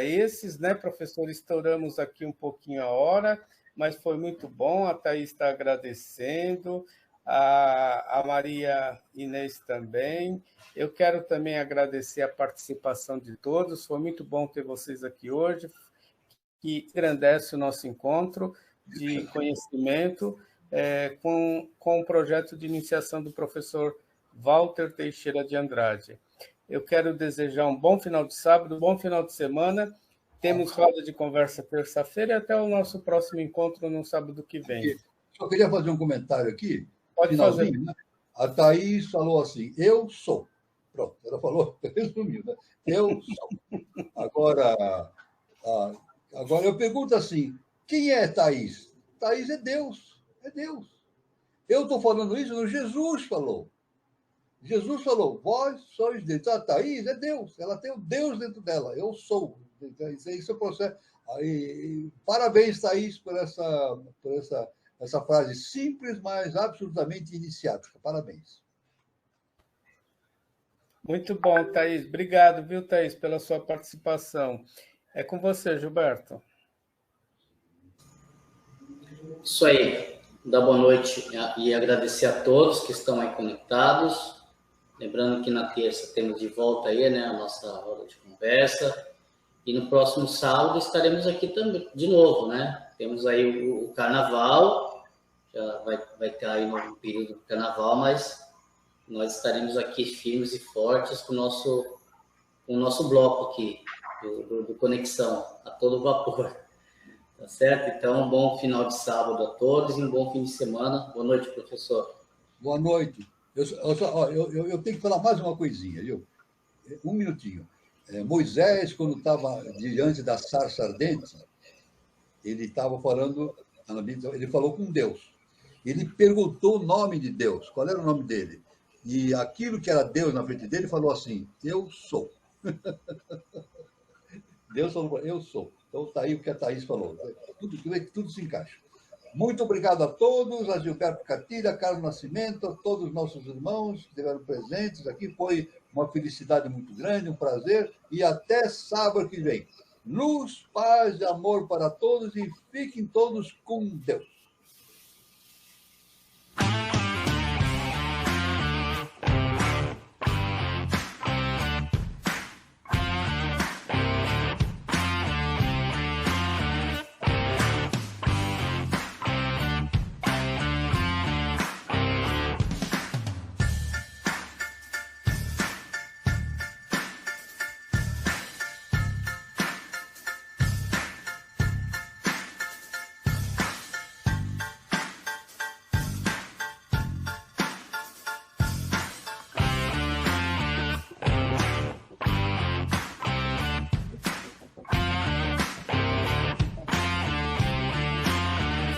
esses, né, professor? Estouramos aqui um pouquinho a hora, mas foi muito bom. A Thaís está agradecendo, a Maria Inês também. Eu quero também agradecer a participação de todos. Foi muito bom ter vocês aqui hoje, que engrandece o nosso encontro de conhecimento com o projeto de iniciação do professor Walter Teixeira de Andrade. Eu quero desejar um bom final de sábado, um bom final de semana. Temos roda de conversa terça-feira e até o nosso próximo encontro no sábado que vem. Só queria fazer um comentário aqui. Pode fazer. Né? A Thaís falou assim: eu sou. Pronto, ela falou, resumiu, né? Eu sou. Agora eu pergunto assim: quem é Thaís? Thaís é Deus. É Deus. Eu estou falando isso, Jesus falou. Jesus falou, vós sois Deus. A Thaís é Deus, ela tem o Deus dentro dela, eu sou. Esse é o processo. Aí, parabéns, Thaís, por essa frase simples, mas absolutamente iniciática. Parabéns. Muito bom, Thaís. Obrigado, viu, Thaís, pela sua participação. É com você, Gilberto. Isso aí. Dar boa noite e agradecer a todos que estão aí conectados. Lembrando que na terça temos de volta aí, né, a nossa roda de conversa. E no próximo sábado estaremos aqui também de novo, né? Temos aí o carnaval, já vai ter aí no período do carnaval, mas nós estaremos aqui firmes e fortes com o nosso bloco aqui, do Conexão, a todo vapor. Tá certo? Então, um bom final de sábado a todos e um bom fim de semana. Boa noite, professor. Boa noite. Eu tenho que falar mais uma coisinha, viu? Um minutinho. Moisés, quando estava diante da sarça ardente, ele estava falando, ele falou com Deus. Ele perguntou o nome de Deus, qual era o nome dele. E aquilo que era Deus na frente dele falou assim, eu sou. Deus falou, eu sou. Então está aí o que a Thaís falou. Tudo se encaixa. Muito obrigado a todos, a Gilberto Cartilha, Carlos Nascimento, a todos os nossos irmãos que estiveram presentes aqui. Foi uma felicidade muito grande, um prazer. E até sábado que vem. Luz, paz e amor para todos e fiquem todos com Deus.